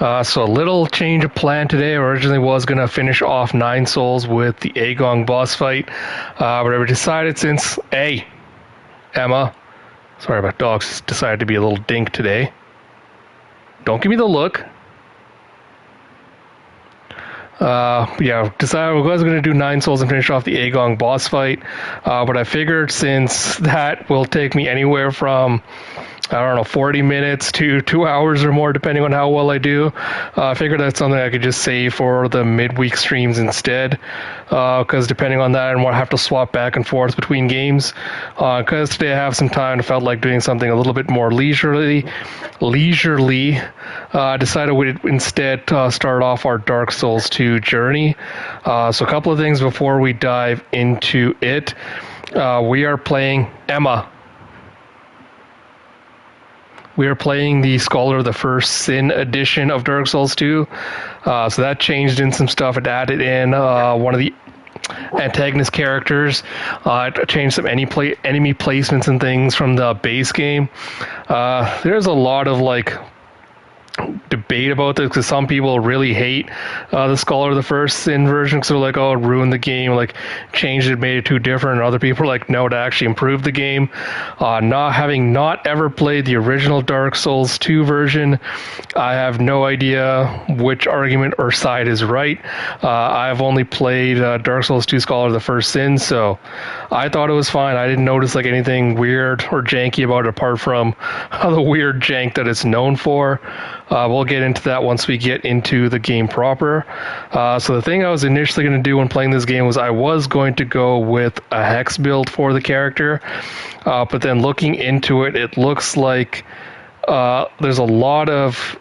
So a little change of plan today. Originally was going to finish off 9 souls with the Agong boss fight. But I decided since, hey, Emma, sorry about dogs, decided to be a little dink today. Don't give me the look. Decided I was going to do 9 souls and finish off the Agong boss fight. But I figured since that will take me anywhere from, 40 minutes to 2 hours or more, depending on how well I do. I figured that's something I could just save for the midweek streams instead. Because depending on that, I won't have to swap back and forth between games. Because today I have some time, I felt like doing something a little bit more leisurely. Decided we'd instead start off our Dark Souls 2 journey. So a couple of things before we dive into it. We are playing Emma. We are playing the Scholar of the First Sin edition of Dark Souls 2. So that changed in some stuff. It added in one of the antagonist characters. It changed some enemy placements and things from the base game. There's a lot of debate about this because some people really hate the Scholar of the First Sin version because they're like, oh, it ruined the game, changed it, made it too different. And other people are like, no, it actually improved the game. Having not ever played the original Dark Souls 2 version, I have no idea which argument or side is right. I've only played Dark Souls 2 Scholar of the First Sin, so I thought it was fine. I didn't notice anything weird or janky about it apart from the weird jank that it's known for. We'll get into that once we get into the game proper. So the thing I was initially going to do when playing this game was I was going to go with a hex build for the character, but then looking into it, it looks like there's a lot of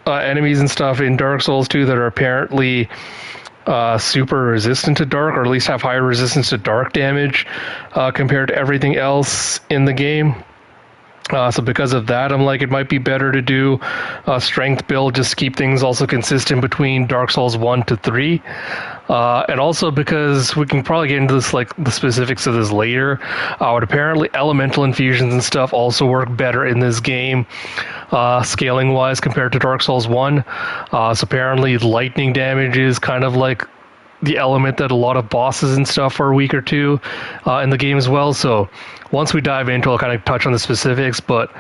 enemies and stuff in Dark Souls 2 that are apparently super resistant to dark, or at least have higher resistance to dark damage compared to everything else in the game. So because of that, I'm like, it might be better to do a strength build, just keep things also consistent between Dark Souls 1 to 3. And also because we can probably get into this, the specifics of this later, but apparently elemental infusions and stuff also work better in this game, scaling wise compared to Dark Souls 1. So apparently lightning damage is kind of the element that a lot of bosses and stuff are weaker to in the game as well. So once we dive into it, I'll kind of touch on the specifics, but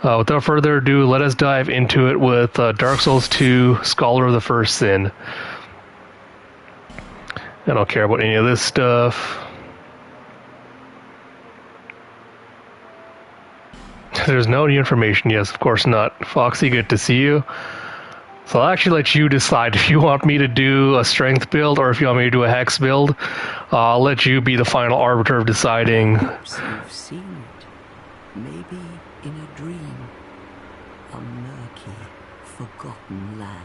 without further ado, let us dive into it with Dark Souls 2 Scholar of the First Sin. I don't care about any of this stuff. There's no new information. Yes, of course not. Foxy, good to see you. So I'll actually let you decide if you want me to do a strength build or if you want me to do a hex build. I'll let you be the final arbiter of deciding. Perhaps you've seen it, maybe in a dream, a murky, forgotten land.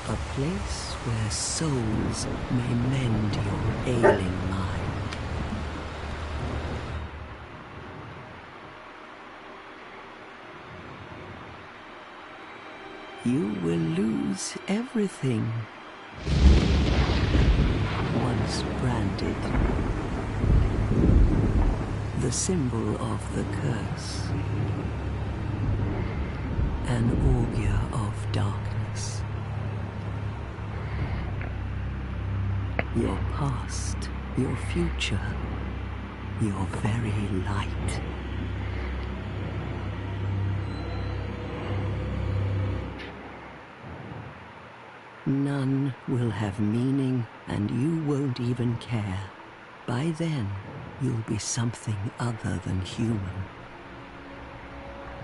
A place where souls may mend your ailing mind. You will lose everything. Once branded, the symbol of the curse, an augur of darkness. Your past, your future, your very light. None will have meaning, and you won't even care. By then, you'll be something other than human.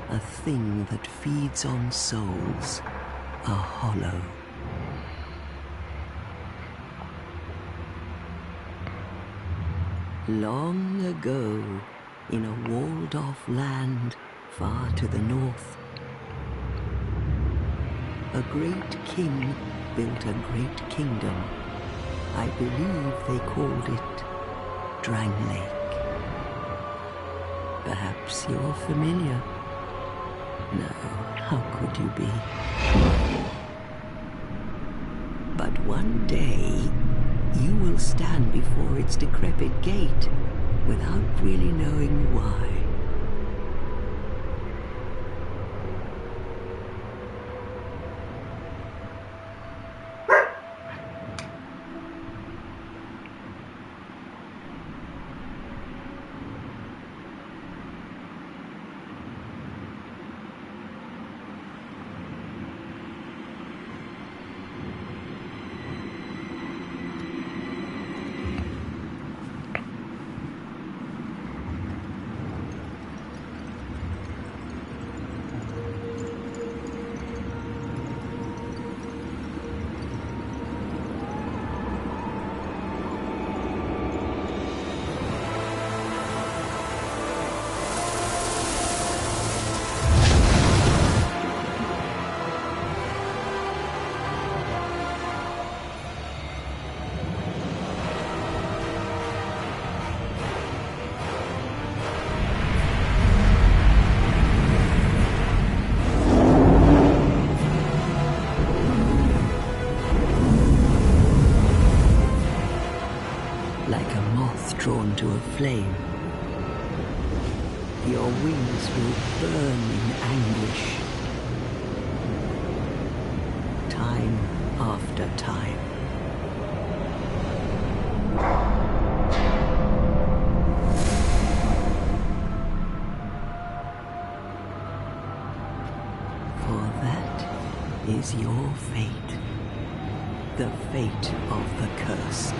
A thing that feeds on souls, a hollow. Long ago, in a walled-off land far to the north, a great king built a great kingdom. I believe they called it Drang Lake. Perhaps you're familiar. No, how could you be? But one day, you will stand before its decrepit gate without really knowing why. Like a moth drawn to a flame, your wings will burn in anguish, time after time. For that is your fate, the fate of the cursed.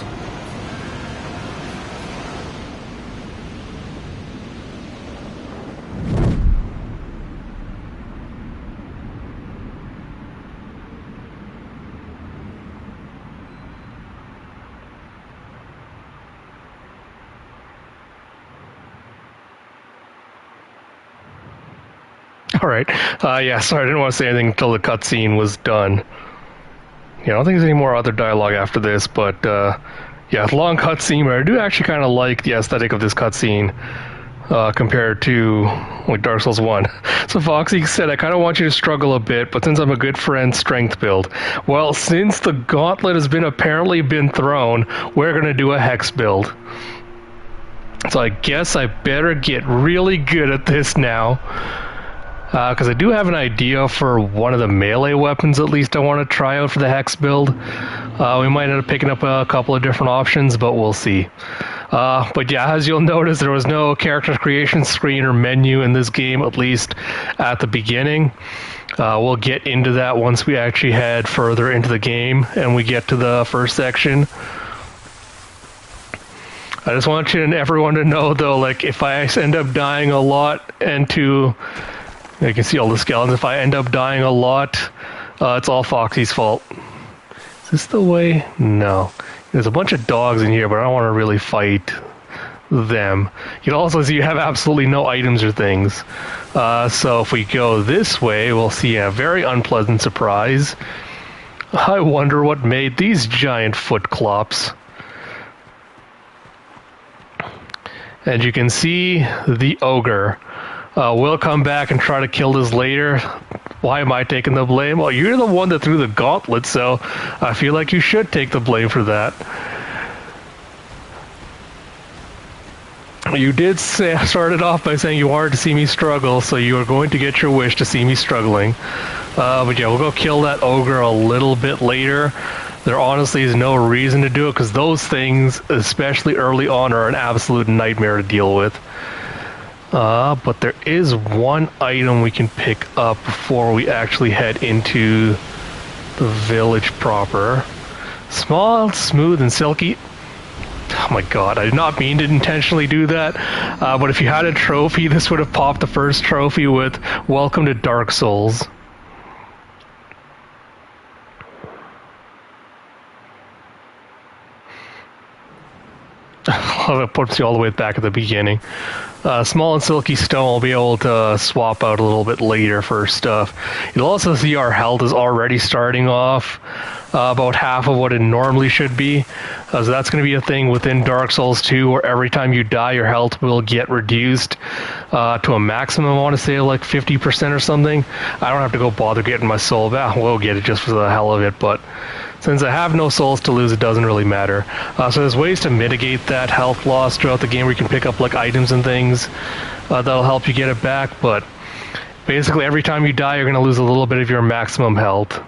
All right. Yeah, sorry, I didn't want to say anything until the cutscene was done. Yeah, I don't think there's any more other dialogue after this, but yeah, it's a long cutscene, but I do actually kind of like the aesthetic of this cutscene compared to like Dark Souls 1. So Foxy said, I kind of want you to struggle a bit, but since I'm a good friend, strength build. Well, since the gauntlet has apparently been thrown, we're going to do a hex build. So I guess I better get really good at this now. Because I do have an idea for one of the melee weapons, at least I want to try out for the hex build. We might end up picking up a couple of different options, but we'll see. But yeah, as you'll notice, there was no character creation screen or menu in this game, at least at the beginning. We'll get into that once we actually head further into the game and we get to the first section. I just want you and everyone to know, though, like, if I end up dying a lot you can see all the skeletons. If I end up dying a lot, it's all Foxy's fault. Is this the way? No. There's a bunch of dogs in here, but I don't want to really fight them. You can also see you have absolutely no items or things. So if we go this way, we'll see a very unpleasant surprise. I wonder what made these giant foot clops. And you can see the ogre. We'll come back and try to kill this later. Why am I taking the blame? Well, you're the one that threw the gauntlet, so I feel like you should take the blame for that. You did start it off by saying you wanted to see me struggle, so you are going to get your wish to see me struggling. But yeah, we'll go kill that ogre a little bit later. There honestly is no reason to do it, because those things, especially early on, are an absolute nightmare to deal with. But there is one item we can pick up before we actually head into the village proper. Small, smooth, and silky. Oh my god, I did not mean to intentionally do that. But if you had a trophy, this would have popped the first trophy with Welcome to Dark Souls. It puts you all the way back at the beginning. Small and silky stone will be able to swap out a little bit later for stuff. You'll also see our health is already starting off about half of what it normally should be. So that's going to be a thing within Dark Souls 2 where every time you die, your health will get reduced to a maximum, I want to say, like 50% or something. I don't have to go bother getting my soul back. We'll get it just for the hell of it, but since I have no souls to lose, it doesn't really matter. So there's ways to mitigate that health loss throughout the game where you can pick up like items and things that'll help you get it back, but basically every time you die, you're going to lose a little bit of your maximum health.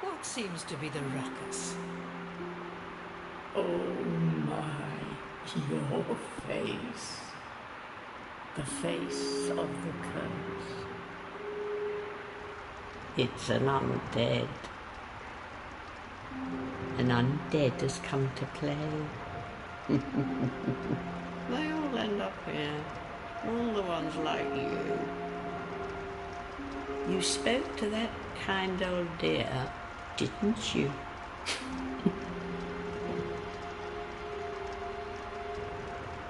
What seems to be the ruckus? Oh my, your face. The face of the curse. It's an undead. An undead has come to play. They all end up here. All the ones like you. You spoke to that kind old dear, didn't you?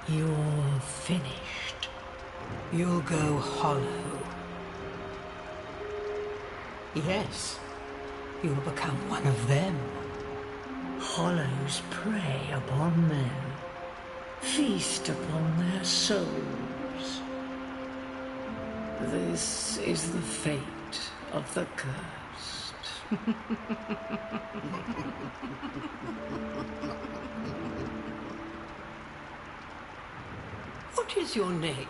You're finished. You'll go hollow. Yes, you'll become one of them. Hollows prey upon men, feast upon their souls. This is the fate of the cursed. What is your name?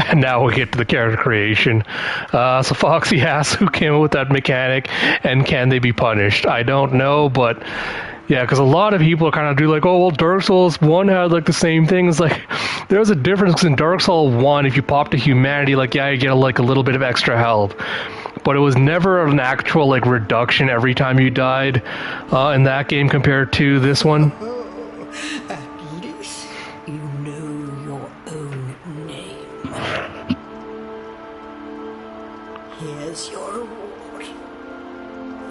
And now we get to the character creation. So Foxy asks who came up with that mechanic and can they be punished? I don't know, but yeah, because a lot of people kind of do like, oh, well, Dark Souls 1 had like the same things. Like, there's a difference in Dark Souls 1, if you pop to humanity, like, yeah, you get like a little bit of extra health. But it was never an actual like reduction every time you died in that game compared to this one. At least you know your own name. Here's your reward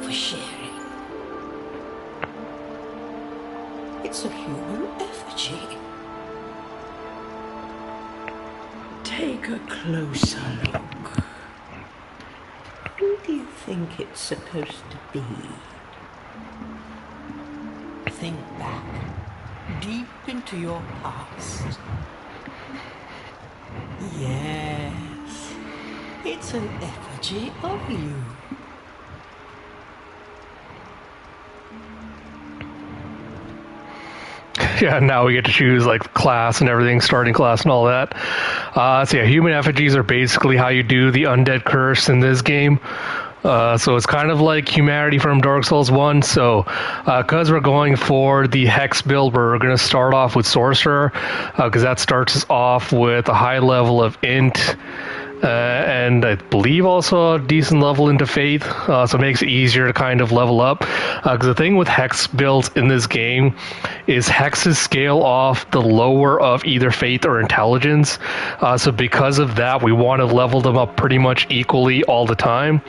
for sharing. It's a human effigy. Take a closer look. Who do you think it's supposed to be? Think back, deep into your past. Yes, it's an effigy of you. Yeah, now we get to choose like class and everything, starting class and all that. So yeah, human effigies are basically how you do the undead curse in this game. So it's kind of like humanity from Dark Souls 1. So because we're going for the hex build, we're going to start off with sorcerer, because that starts us off with a high level of int. And I believe also a decent level into faith, so it makes it easier to kind of level up. Because the thing with hex builds in this game is hexes scale off the lower of either faith or intelligence. So because of that, we want to level them up pretty much equally all the time.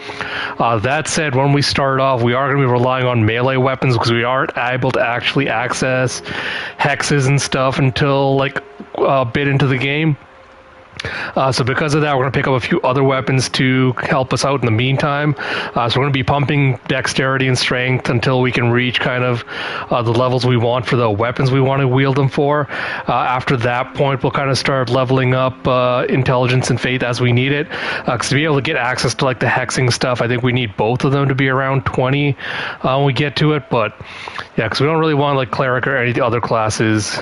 That said, when we start off, we are going to be relying on melee weapons because we aren't able to actually access hexes and stuff until like a bit into the game. So because of that, we're going to pick up a few other weapons to help us out in the meantime. So we're going to be pumping dexterity and strength until we can reach kind of the levels we want for the weapons we want to wield them for. After that point, we'll kind of start leveling up intelligence and faith as we need it. Because to be able to get access to like the hexing stuff, I think we need both of them to be around 20 when we get to it. But yeah, because we don't really want like cleric or any of the other classes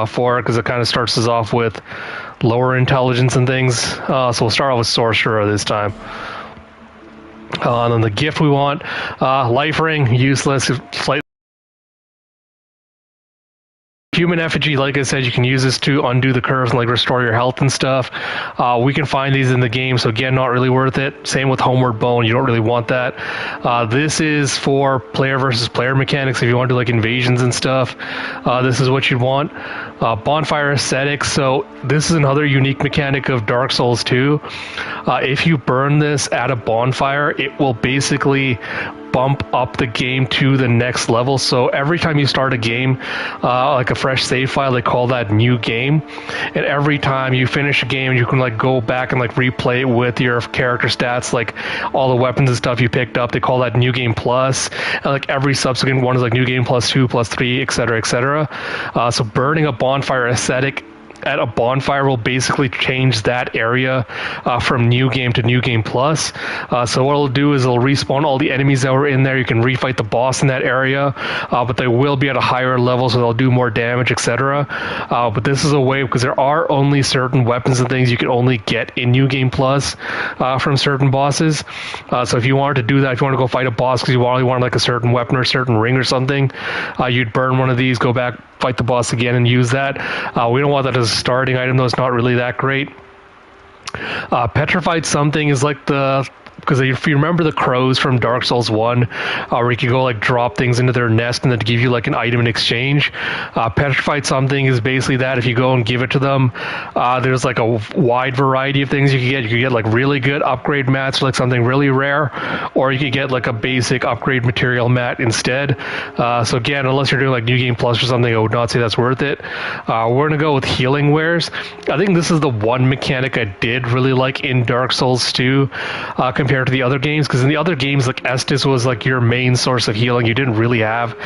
for it, because it kind of starts us off with lower intelligence and things. So we'll start off with sorcerer this time. And then the gift we want, life ring, useless, slightly. Human effigy, like I said, you can use this to undo the curves and like restore your health and stuff. We can find these in the game, so again, not really worth it. Same with homeward bone, you don't really want that. This is for player versus player mechanics. If you want to do like invasions and stuff, this is what you'd want. Bonfire aesthetics, so this is another unique mechanic of Dark Souls 2. If you burn this at a bonfire, it will basically bump up the game to the next level. So every time you start a game, like a fresh save file, they call that new game. And every time you finish a game, you can like go back and like replay it with your character stats, like all the weapons and stuff you picked up. They call that new game plus. And like every subsequent one is like new game plus 2, plus 3, etc., etc. So burning a bonfire aesthetic at a bonfire will basically change that area from new game to new game plus. So what it'll do is it'll respawn all the enemies that were in there. You can refight the boss in that area, but they will be at a higher level, so they'll do more damage, etc. But this is a way, because there are only certain weapons and things you can only get in new game plus from certain bosses. So if you wanted to do that, if you want to go fight a boss because you only want like a certain weapon or a certain ring or something, you'd burn one of these, go back, fight the boss again, and use that. We don't want that as a starting item, though. It's not really that great. Petrified something is like the... Because if you remember the crows from Dark Souls 1, where you could go like drop things into their nest and then give you like an item in exchange, petrified something is basically that. If you go and give it to them, there's like a wide variety of things you can get. You could get like really good upgrade mats, like something really rare, or you could get like a basic upgrade material mat instead. So again, unless you're doing like New Game Plus or something, I would not say that's worth it. We're gonna go with healing wares. I think this is the one mechanic I did really like in Dark Souls 2 compared to the other games, because in the other games, like Estus was like your main source of healing. You didn't really have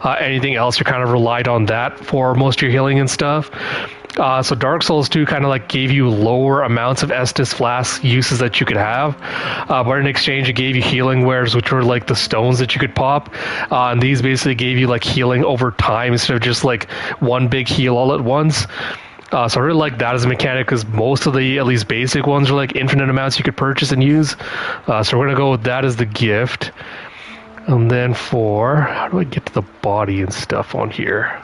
anything else. You kind of relied on that for most of your healing and stuff. So Dark Souls 2 kind of like gave you lower amounts of Estus flask uses that you could have, but in exchange it gave you healing wares, which were like the stones that you could pop, and these basically gave you like healing over time instead of just like one big heal all at once. So I really like that as a mechanic, because most of the at least basic ones are like infinite amounts you could purchase and use. So we're going to go with that as the gift. And then for... How do I get to the body and stuff on here?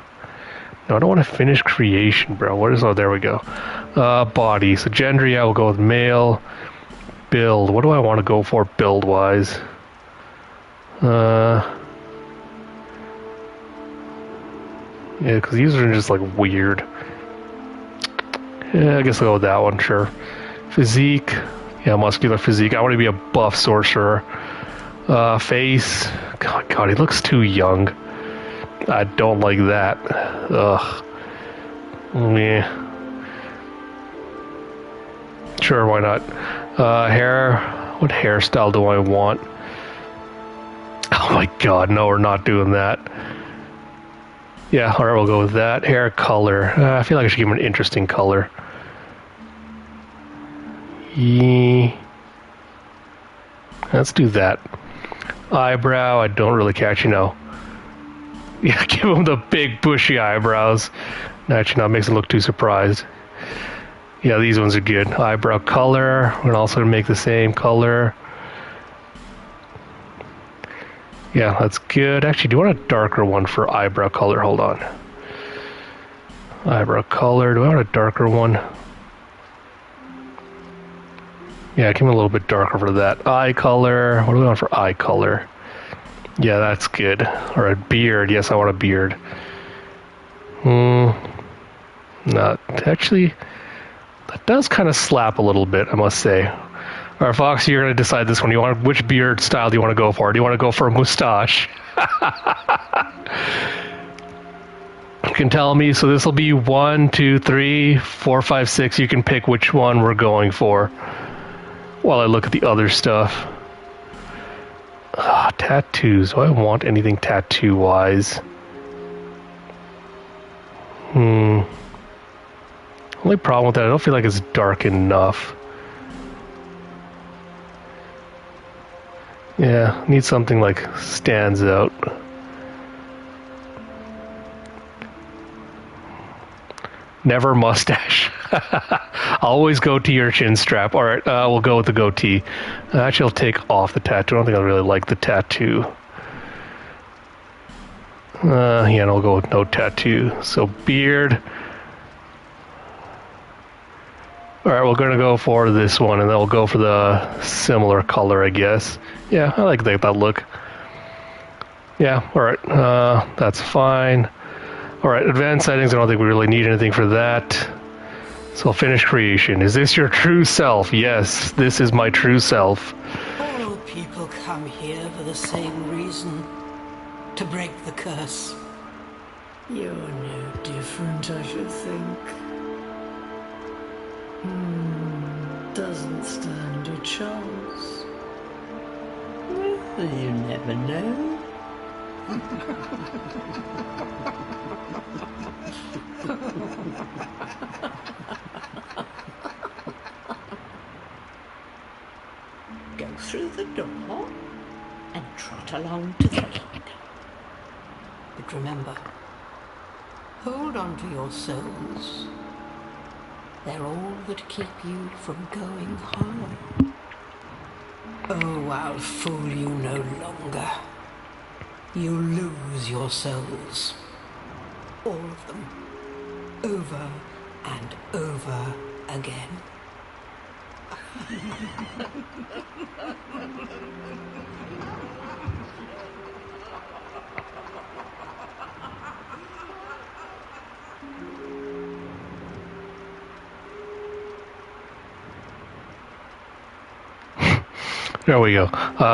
No, I don't want to finish creation, bro. What is... Oh, there we go. Body. So gender, yeah, we'll go with male. Build. What do I want to go for build-wise? Yeah, because these are just like weird. Yeah, I guess I'll go with that one, sure. Physique. Yeah, muscular physique. I want to be a buff sorcerer. Face. God, he looks too young. I don't like that. Ugh. Yeah. Sure, why not? Hair. What hairstyle do I want? Oh my god, no, we're not doing that. Yeah, alright, we'll go with that. Hair color. I feel like I should give him an interesting color. Let's do that. Eyebrow, I don't really catch, you know. Yeah, give him the big bushy eyebrows. Actually, not makes him look too surprised. Yeah, these ones are good. Eyebrow color. We're gonna also make the same color. Yeah, that's good. Actually, do you want a darker one for eyebrow color? Hold on. Eyebrow color. Do I want a darker one? Yeah, give me a little bit darker for that. Eye color. What do we want for eye color? Yeah, that's good. Or a beard. Yes, I want a beard. Not actually. That does kind of slap a little bit, I must say. Alright, Fox, you're going to decide this one. Which beard style do you want to go for? Do you want to go for a mustache? You can tell me. So this will be 1, 2, 3, 4, 5, 6. You can pick which one we're going for while I look at the other stuff. Tattoos. Do I want anything tattoo-wise? Only problem with that, I don't feel like it's dark enough. Yeah, need something like stands out. Never mustache. Always goatee or chin strap. Alright, we'll go with the goatee. Actually, I'll take off the tattoo. I don't think I really like the tattoo. Yeah, and I'll go with no tattoo. So, beard. Alright, we're going to go for this one, and then we'll go for the similar color, I guess. Yeah, I like that look. Yeah, alright, that's fine. Alright, advanced settings, I don't think we really need anything for that. So I'll finish creation. Is this your true self? Yes, this is my true self. All people come here for the same reason. To break the curse. You're no different, I should think. Doesn't stand a chance. Well, you never know. Go through the door and trot along to the gate. But remember, hold on to your souls. They're all that keep you from going home. Oh, I'll fool you no longer. You lose your souls. All of them. Over and over again. There we go.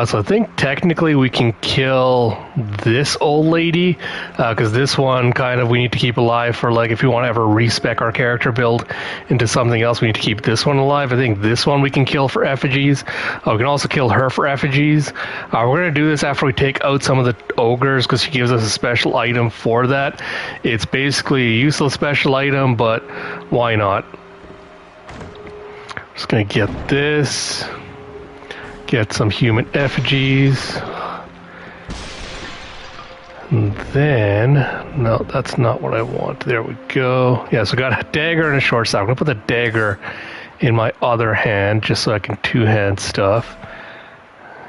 So I think technically we can kill this old lady, because this one kind of we need to keep alive for, like, if we want to ever respec our character build into something else, we need to keep this one alive. I think this one we can kill for effigies. We can also kill her for effigies. We're going to do this after we take out some of the ogres, because she gives us a special item for that. It's basically a useless special item, but why not? Just going to get this. Get some human effigies. And then, no, that's not what I want. There we go. Yeah, so I got a dagger and a short staff. I'm going to put the dagger in my other hand just so I can two-hand stuff.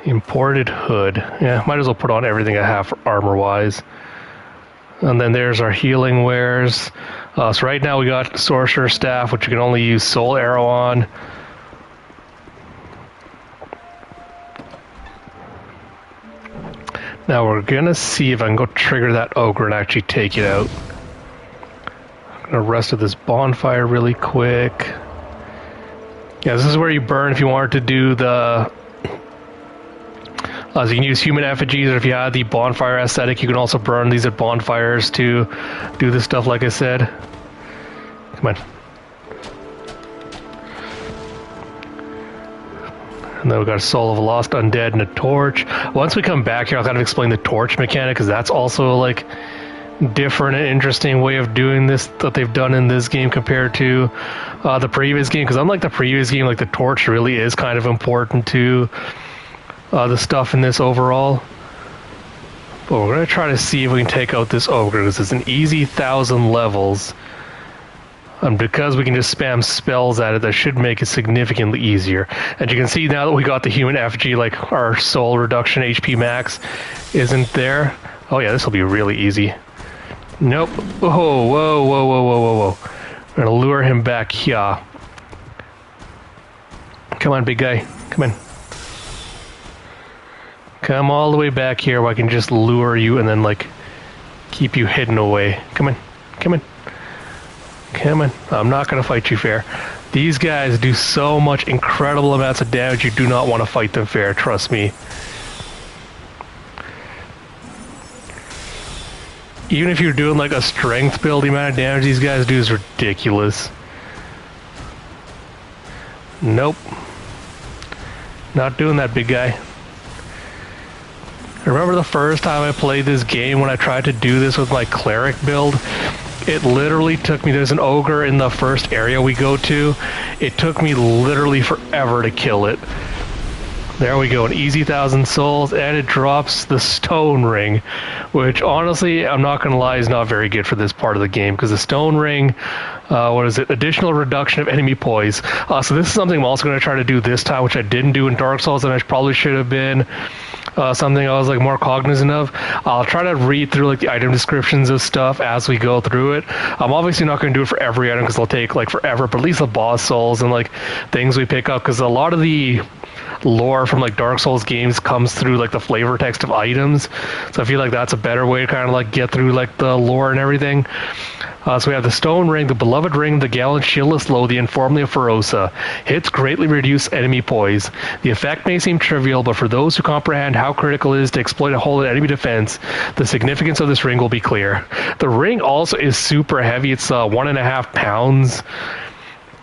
Imported hood. Yeah, might as well put on everything I have for armor-wise. And then there's our healing wares. So right now we got sorcerer staff, which you can only use soul arrow on. Now we're gonna see if I can go trigger that ogre and actually take it out. I'm gonna rest of this bonfire really quick. Yeah, this is where you burn if you wanted to do the... so you can use human effigies, or if you had the bonfire aesthetic, you can also burn these at bonfires to do this stuff like I said. Come on. And then we got a Soul of a Lost Undead and a torch. Once we come back here, I'll kind of explain the torch mechanic, because that's also like different and interesting way of doing this that they've done in this game compared to the previous game. Because unlike the previous game, like the torch really is kind of important to the stuff in this overall. But we're going to try to see if we can take out this ogre, because it's an easy 1,000 levels. And because we can just spam spells at it, that should make it significantly easier. And you can see now that we got the human effigy, like our soul reduction HP max isn't there. Oh yeah, this will be really easy. Nope. Whoa, whoa, whoa, whoa, whoa, whoa, whoa. We're going to lure him back here. Come on, big guy. Come on. Come all the way back here where I can just lure you and then, like, keep you hidden away. Come on. Come on. Come on. I'm not going to fight you fair. These guys do so much incredible amounts of damage, you do not want to fight them fair, trust me. Even if you're doing like a strength build, the amount of damage these guys do is ridiculous. Nope. Not doing that, big guy. I remember the first time I played this game when I tried to do this with my cleric build. It literally took me, there's an ogre in the first area we go to. It took me literally forever to kill it. There we go, an easy 1,000 souls, and it drops the stone ring, which honestly, I'm not going to lie, is not very good for this part of the game, because the stone ring, what is it, additional reduction of enemy poise. So this is something I'm also going to try to do this time, which I didn't do in Dark Souls, and I probably should have been. Something I was like more cognizant of. I'll try to read through like the item descriptions of stuff as we go through it. I'm obviously not going to do it for every item because it'll take like forever, but at least the boss souls and like things we pick up, because a lot of the lore from like Dark Souls games comes through like the flavor text of items. So I feel like that's a better way to kind of like get through like the lore and everything. So we have the Stone Ring, the Beloved Ring, the Gallant Shieldless Lothian, formerly of Ferosa. Hits greatly reduce enemy poise. The effect may seem trivial, but for those who comprehend how critical it is to exploit a hole in enemy defense, the significance of this ring will be clear. The ring also is super heavy. It's 1.5 pounds,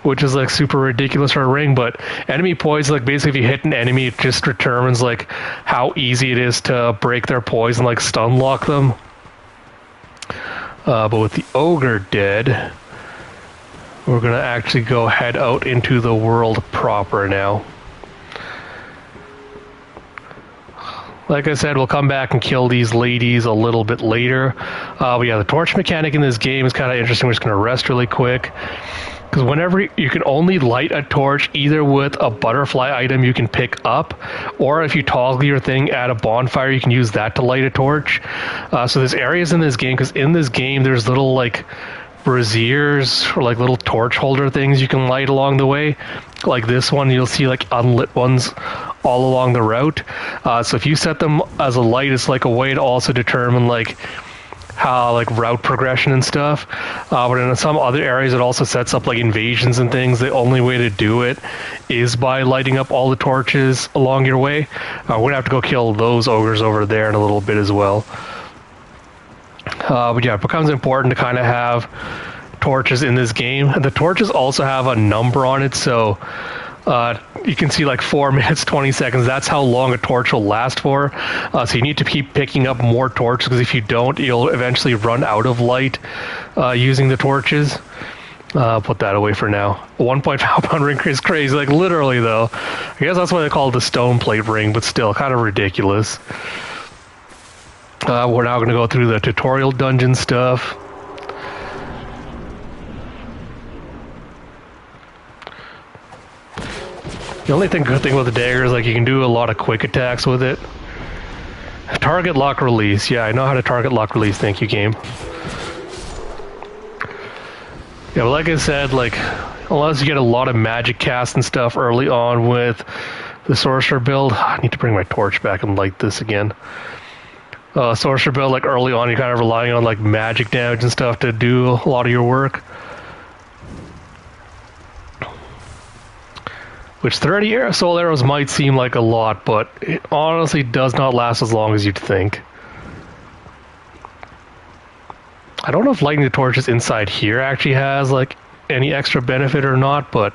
which is like super ridiculous for a ring, but enemy poise, like basically if you hit an enemy, it just determines like how easy it is to break their poise and like stun lock them. But with the ogre dead, we're going to actually go head out into the world proper now. Like I said, we'll come back and kill these ladies a little bit later. But yeah, the torch mechanic in this game is kind of interesting. We're just going to rest really quick. Because whenever you can only light a torch either with a butterfly item you can pick up, or if you toggle your thing at a bonfire, you can use that to light a torch. So there's areas in this game, because in this game there's little like braziers or like little torch holder things you can light along the way. Like this one, you'll see like unlit ones all along the route. So if you set them as a light, it's like a way to also determine like how like route progression and stuff, but in some other areas it also sets up like invasions and things. The only way to do it is by lighting up all the torches along your way. We're gonna have to go kill those ogres over there in a little bit as well. But yeah, it becomes important to kind of have torches in this game. The torches also have a number on it, so you can see like 4 minutes 20 seconds. That's how long a torch will last for. So you need to keep picking up more torches, because if you don't, you'll eventually run out of light using the torches. Put that away for now. A 1.5 pound ring is crazy, like literally though. I guess that's why they call it the stone plate ring, but still kind of ridiculous. We're now going to go through the tutorial dungeon stuff. The only good thing with the dagger is like you can do a lot of quick attacks with it. Target lock release. Yeah, I know how to target lock release. Thank you, game. Yeah, but like I said, like unless you get a lot of magic casts and stuff early on with the sorcerer build, I need to bring my torch back and light this again. Sorcerer build, like early on, you're kind of relying on like magic damage and stuff to do a lot of your work. Which 30 soul arrows might seem like a lot, but it honestly does not last as long as you'd think. I don't know if lighting the torches inside here actually has like any extra benefit or not, but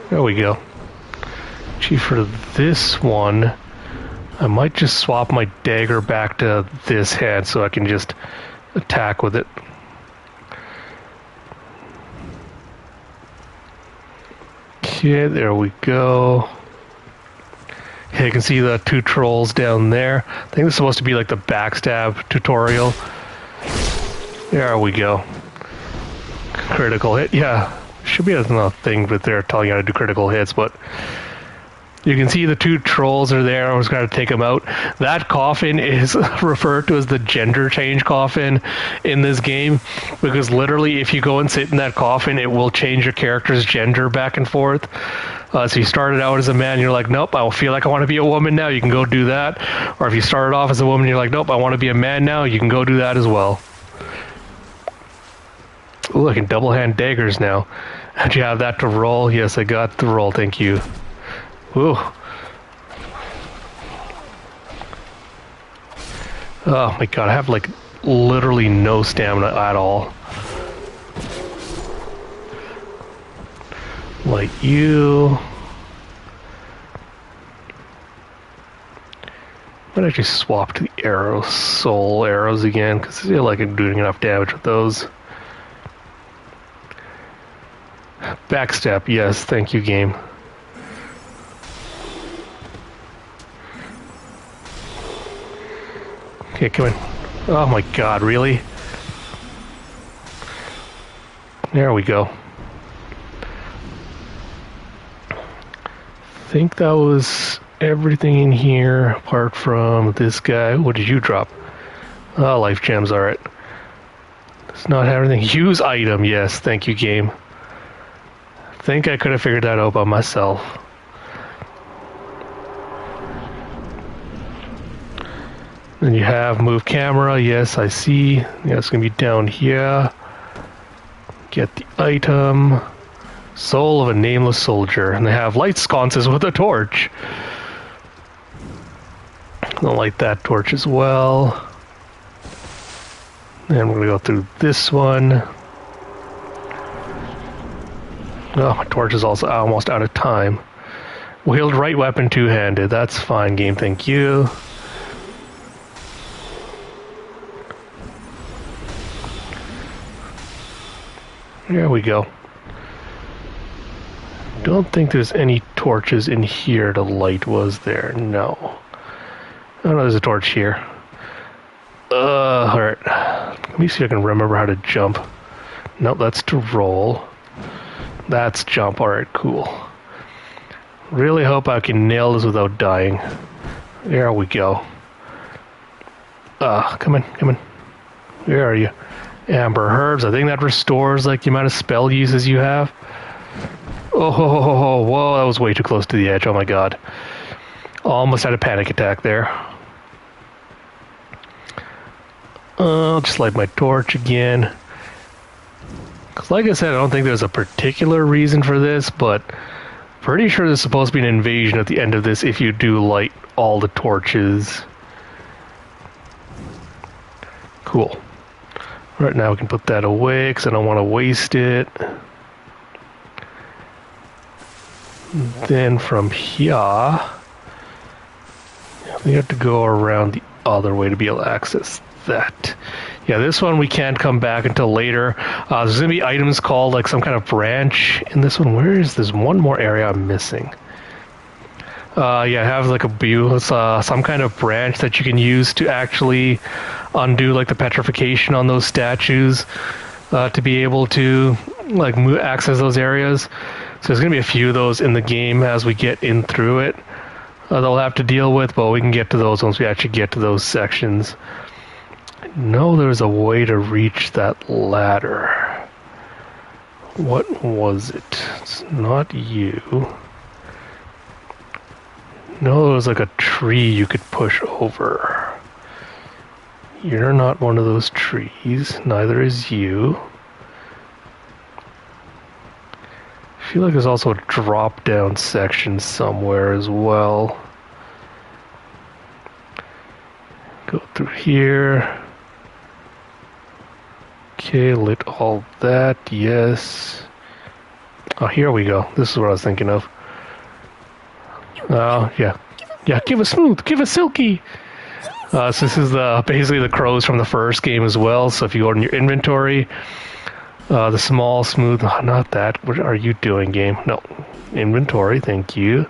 there we go. Gee, for this one, I might just swap my dagger back to this hand so I can just attack with it. Okay, there we go. Okay, you can see the 2 trolls down there. I think this is supposed to be like the backstab tutorial. There we go. Critical hit. Yeah, should be a thing but they're telling you how to do critical hits, but you can see the 2 trolls are there. I was going to take them out. That coffin is referred to as the gender change coffin in this game, because literally if you go and sit in that coffin, it will change your character's gender back and forth. So you started out as a man, you're like, nope, I feel like I want to be a woman now, you can go do that. Or if you started off as a woman, you're like, nope, I want to be a man now, you can go do that as well. Ooh, I can double hand daggers now. Did you have that to roll? Yes, I got the roll, thank you. Ooh. Oh my god, I have like literally no stamina at all. Like you. Might actually swap to the arrow soul arrows again, because I feel like I'm doing enough damage with those. Backstep, yes, thank you, game. Okay, come in. Oh my god, really? There we go. I think that was everything in here apart from this guy. What did you drop? Oh, life gems, alright. Does not have anything. Use item, yes, thank you, game. I think I could have figured that out by myself. Then you have move camera. Yes, I see. Yeah, it's going to be down here. Get the item. Soul of a nameless soldier. And they have light sconces with a torch. I'll light that torch as well. And we're going to go through this one. Oh, my torch is also almost out of time. Wield right weapon two-handed. That's fine, game. Thank you. There we go. Don't think there's any torches in here to light, was there? No. Oh, no, there's a torch here. Alright. Let me see if I can remember how to jump. Nope, that's to roll. That's jump. Alright, cool. Really hope I can nail this without dying. There we go. Come in, come in. Where are you? Amber Herbs. I think that restores like the amount of spell uses you have. Oh, whoa, that was way too close to the edge. Oh my god. Almost had a panic attack there. I'll just light my torch again. Because like I said, I don't think there's a particular reason for this, but pretty sure there's supposed to be an invasion at the end of this if you do light all the torches. Cool. Right now we can put that away because I don't want to waste it. Then from here, we have to go around the other way to be able to access that. Yeah, this one we can't come back until later. There's going to be items called like some kind of branch in this one. Where is this? One more area I'm missing. Yeah, I have like a view. It's some kind of branch that you can use to actually undo like the petrification on those statues to be able to like access those areas. So there's going to be a few of those in the game as we get in through it. They'll have to deal with, but we can get to those once we actually get to those sections. I know there's a way to reach that ladder. What was it? It's not you. No, there was like a tree you could push over. You're not one of those trees. Neither is you. I feel like there's also a drop-down section somewhere as well. Go through here. Okay, lit all that, yes. Oh, here we go. This is what I was thinking of. Oh, yeah. Yeah, give a smooth, give a silky. So this is basically the crows from the first game as well. So if you go in your inventory, the small, smooth, not that. What are you doing, game? No. Inventory, thank you.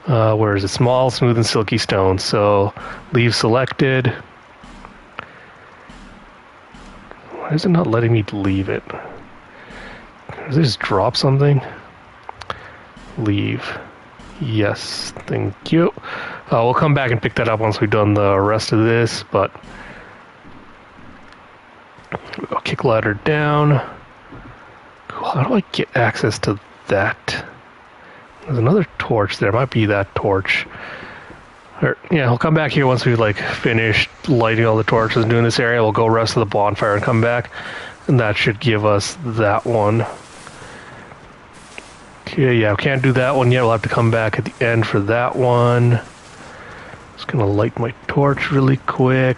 Where is it? Small, smooth, and silky stone. So leave selected. Why is it not letting me leave it? Does it just drop something? Leave. Yes, thank you. We'll come back and pick that up once we've done the rest of this, but I'll kick ladder down. Cool. How do I get access to that? There's another torch there. Might be that torch. Or, yeah, we'll come back here once we've like finished lighting all the torches and doing this area. We'll go rest of the bonfire and come back, and that should give us that one. Okay, yeah, we can't do that one yet. We'll have to come back at the end for that one. Just gonna light my torch really quick.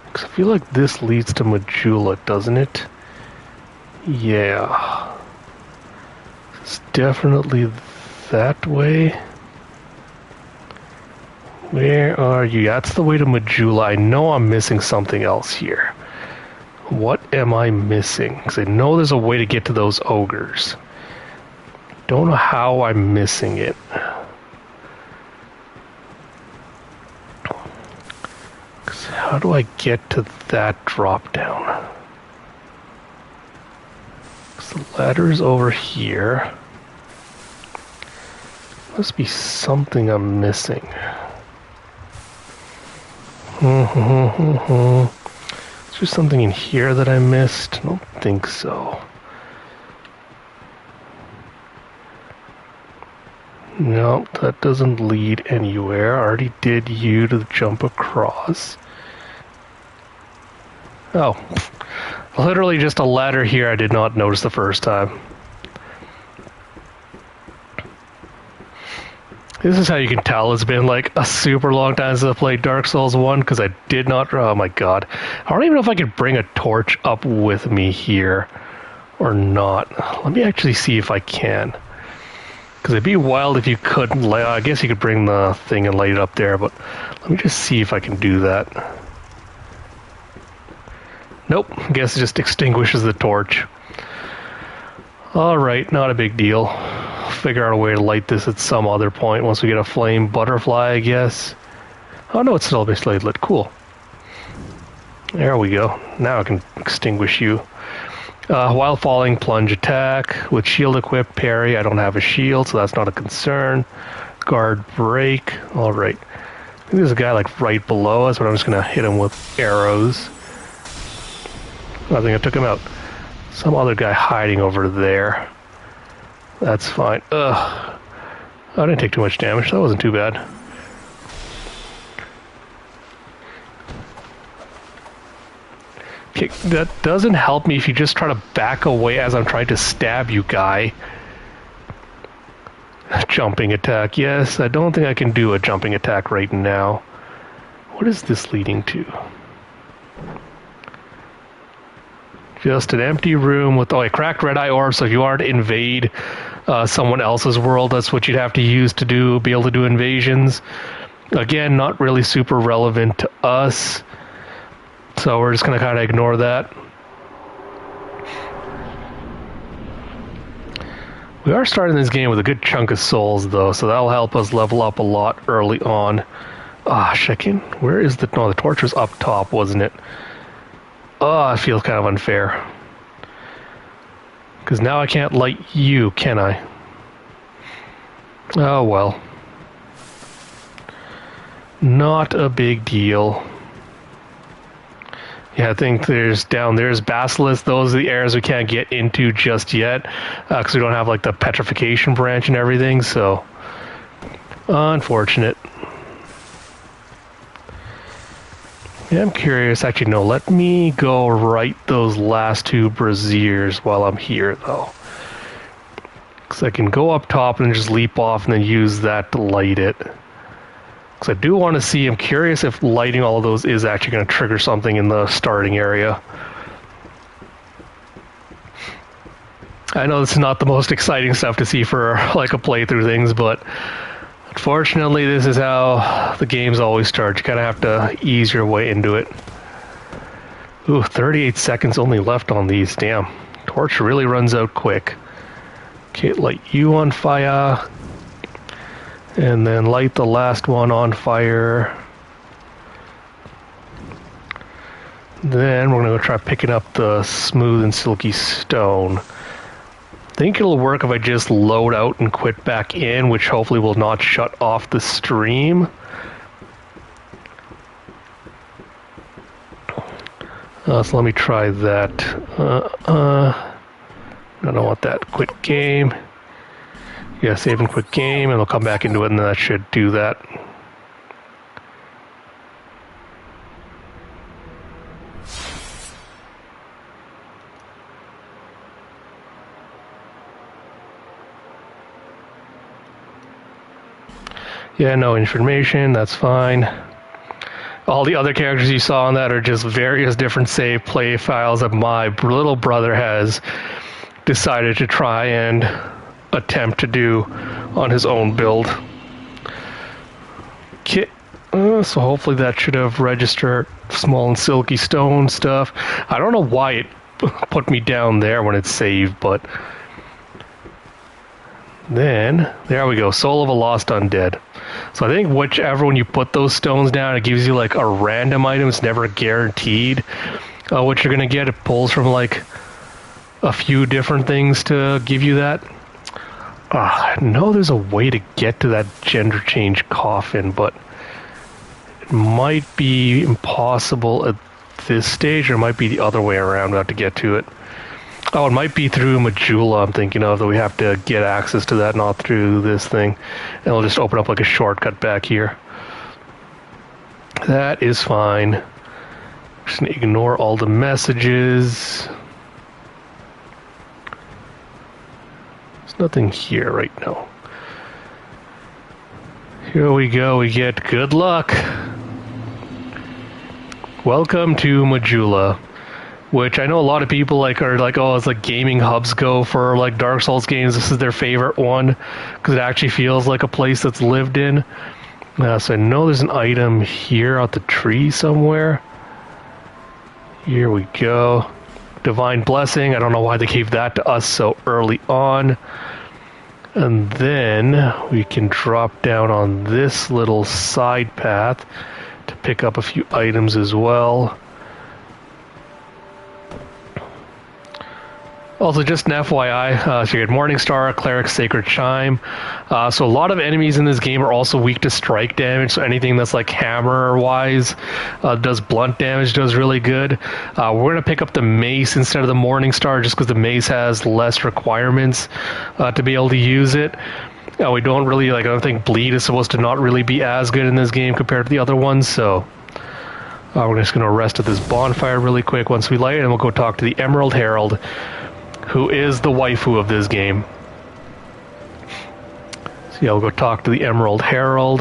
Because I feel like this leads to Majula, doesn't it? Yeah. It's definitely that way. Where are you? That's the way to Majula. I know I'm missing something else here. What am I missing? Because I know there's a way to get to those ogres. Don't know how I'm missing it. How do I get to that drop down? The ladder's over here. Must be something I'm missing. Is there something in here that I missed? I don't think so. No, that doesn't lead anywhere. I already did you to jump across. Oh, literally just a ladder here I did not notice the first time. This is how you can tell it's been like a super long time since I played Dark Souls 1, because I did not... Oh my god. I don't even know if I could bring a torch up with me here or not. Let me actually see if I can. Because it'd be wild if you couldn't lay... I guess you could bring the thing and light it up there, but let me just see if I can do that. Nope, I guess it just extinguishes the torch. Alright, not a big deal. Figure out a way to light this at some other point once we get a flame butterfly, I guess. Oh no, it's still basically lit. Cool. There we go. Now I can extinguish you. While falling, plunge attack. With shield equipped, parry. I don't have a shield, so that's not a concern. Guard break. Alright. I think there's a guy like right below us, but I'm just going to hit him with arrows. I think I took him out. Some other guy hiding over there. That's fine. Ugh. I didn't take too much damage. That wasn't too bad. Okay, that doesn't help me if you just try to back away as I'm trying to stab you, guy. Jumping attack. Yes, I don't think I can do a jumping attack right now. What is this leading to? Just an empty room with... Oh, a cracked red eye orb, so if you are to invade someone else's world, that's what you'd have to use to be able to do invasions. Again, not really super relevant to us, so we're just going to kind of ignore that. We are starting this game with a good chunk of souls, though, so that'll help us level up a lot early on. Ah, chicken. Where is the... No, the torch was up top, wasn't it? Oh, it feels kind of unfair. Because now I can't light you, can I? Oh, well. Not a big deal. Yeah, I think there's Basilisk. Those are the areas we can't get into just yet. Because we don't have, like, the petrification branch and everything, so... Unfortunate. Yeah, I'm curious. Actually, no, let me go right those last two braziers while I'm here, though. Because I can go up top and just leap off and then use that to light it. Because I do want to see, I'm curious if lighting all of those is actually going to trigger something in the starting area. I know this is not the most exciting stuff to see for like a playthrough things, but... Unfortunately, this is how the games always start. You kind of have to ease your way into it. Ooh, 38 seconds only left on these. Damn. Torch really runs out quick. Okay, light you on fire. And then light the last one on fire. Then we're going to go try picking up the smooth and silky stone. I think it'll work if I just load out and quit back in, which hopefully will not shut off the stream. So let me try that. I don't want that. Quit game. Yeah, save and quit game, and I'll come back into it, and then that should do that. Yeah, no information, that's fine. All the other characters you saw on that are just various different save play files that my little brother has decided to try and attempt to do on his own build. Okay, so hopefully that should have registered small and silky stone stuff. I don't know why it put me down there when it's saved, but... Then, there we go, Soul of a Lost Undead. So I think whichever one you put those stones down, it gives you like a random item. It's never guaranteed what you're going to get. It pulls from like a few different things to give you that. I know there's a way to get to that gender change coffin, but it might be impossible at this stage, or it might be the other way around. We'll have to get to it. Oh, it might be through Majula, I'm thinking of, that we have to get access to that, not through this thing. And it'll just open up like a shortcut back here. That is fine. Just gonna ignore all the messages. There's nothing here right now. Here we go, we get good luck. Welcome to Majula, which I know a lot of people are like, oh, it's like gaming hubs go for like Dark Souls games. This is their favorite one because it actually feels like a place that's lived in. So I know there's an item here out the tree somewhere. Here we go. Divine Blessing. I don't know why they gave that to us so early on. And then we can drop down on this little side path to pick up a few items as well. Also, just an FYI, so you get Morningstar, Cleric, Sacred Chime. So a lot of enemies in this game are also weak to strike damage, so anything that's like hammer-wise does blunt damage, does really good. We're going to pick up the Mace instead of the Morningstar just because the Mace has less requirements to be able to use it. We don't really, I don't think Bleed is supposed to not really be as good in this game compared to the other ones, so we're just going to rest at this bonfire really quick once we light it, and we'll go talk to the Emerald Herald, who is the waifu of this game. So yeah, we'll go talk to the Emerald Herald.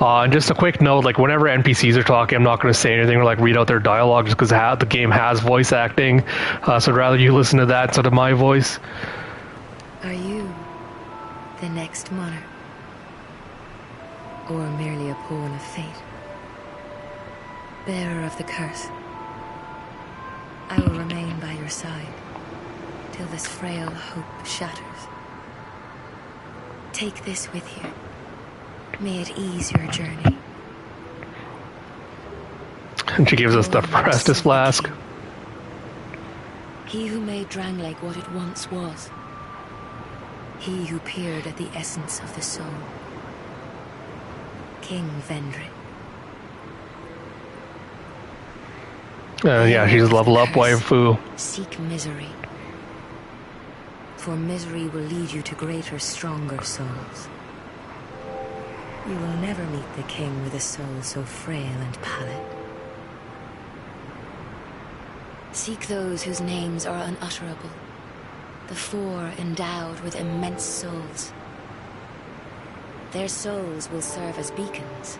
And just a quick note, whenever NPCs are talking, I'm not going to say anything or read out their dialogue just because the game has voice acting. So I'd rather you listen to that instead of my voice. Are you the next monarch? Or merely a pawn of fate? Bearer of the curse, I will remain by your side till this frail hope shatters. Take this with you. May it ease your journey. And she gives us the Prestige Flask. He who made Dranglake what it once was. He who peered at the essence of the soul. King Vendrick. Yeah, she's level up waifu. Seek misery. For misery will lead you to greater, stronger souls. You will never meet the king with a soul so frail and pallid. Seek those whose names are unutterable. The four endowed with immense souls. Their souls will serve as beacons.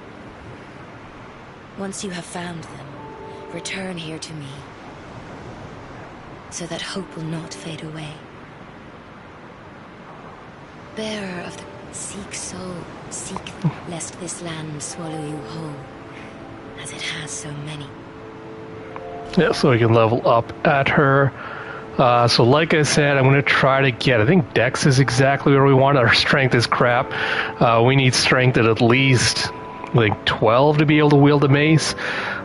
Once you have found them, return here to me, so that hope will not fade away. Bearer of the seek soul, seek lest this land swallow you whole, as it has so many. Yeah, so we can level up at her. So like I said, I'm going to try to get, I think Dex is exactly where we want. Our strength is crap. We need strength at least 12 to be able to wield the mace.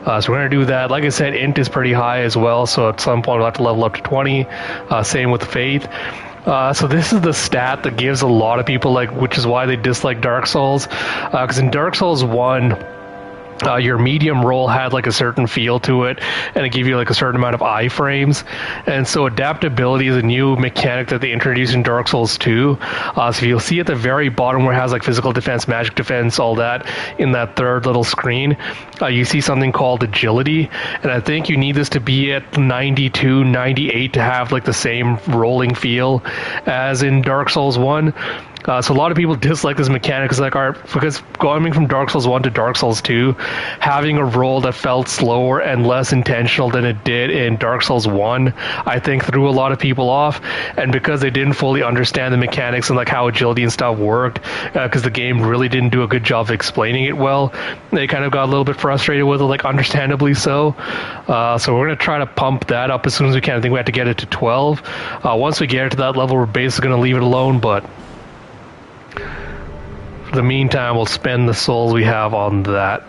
So we're going to do that. Like I said, int is pretty high as well, so at some point we'll have to level up to 20. Same with faith. So this is the stat that gives a lot of people, which is why they dislike Dark Souls. Because in Dark Souls 1, your medium roll had a certain feel to it, and it gave you a certain amount of iframes. And so adaptability is a new mechanic that they introduced in Dark Souls 2. So you'll see at the very bottom where it has physical defense, magic defense, all that in that third little screen, you see something called agility, and I think you need this to be at 92, 98 to have the same rolling feel as in Dark Souls 1. So a lot of people dislike this mechanic because going from Dark Souls 1 to Dark Souls 2, having a roll that felt slower and less intentional than it did in Dark Souls 1, I think threw a lot of people off. And because they didn't fully understand the mechanics and how agility and stuff worked, because the game really didn't do a good job of explaining it well, they kind of got a little bit frustrated with it, understandably so. So we're going to try to pump that up as soon as we can. I think we have to get it to 12. Once we get it to that level, we're basically going to leave it alone, but for the meantime, we'll spend the souls we have on that.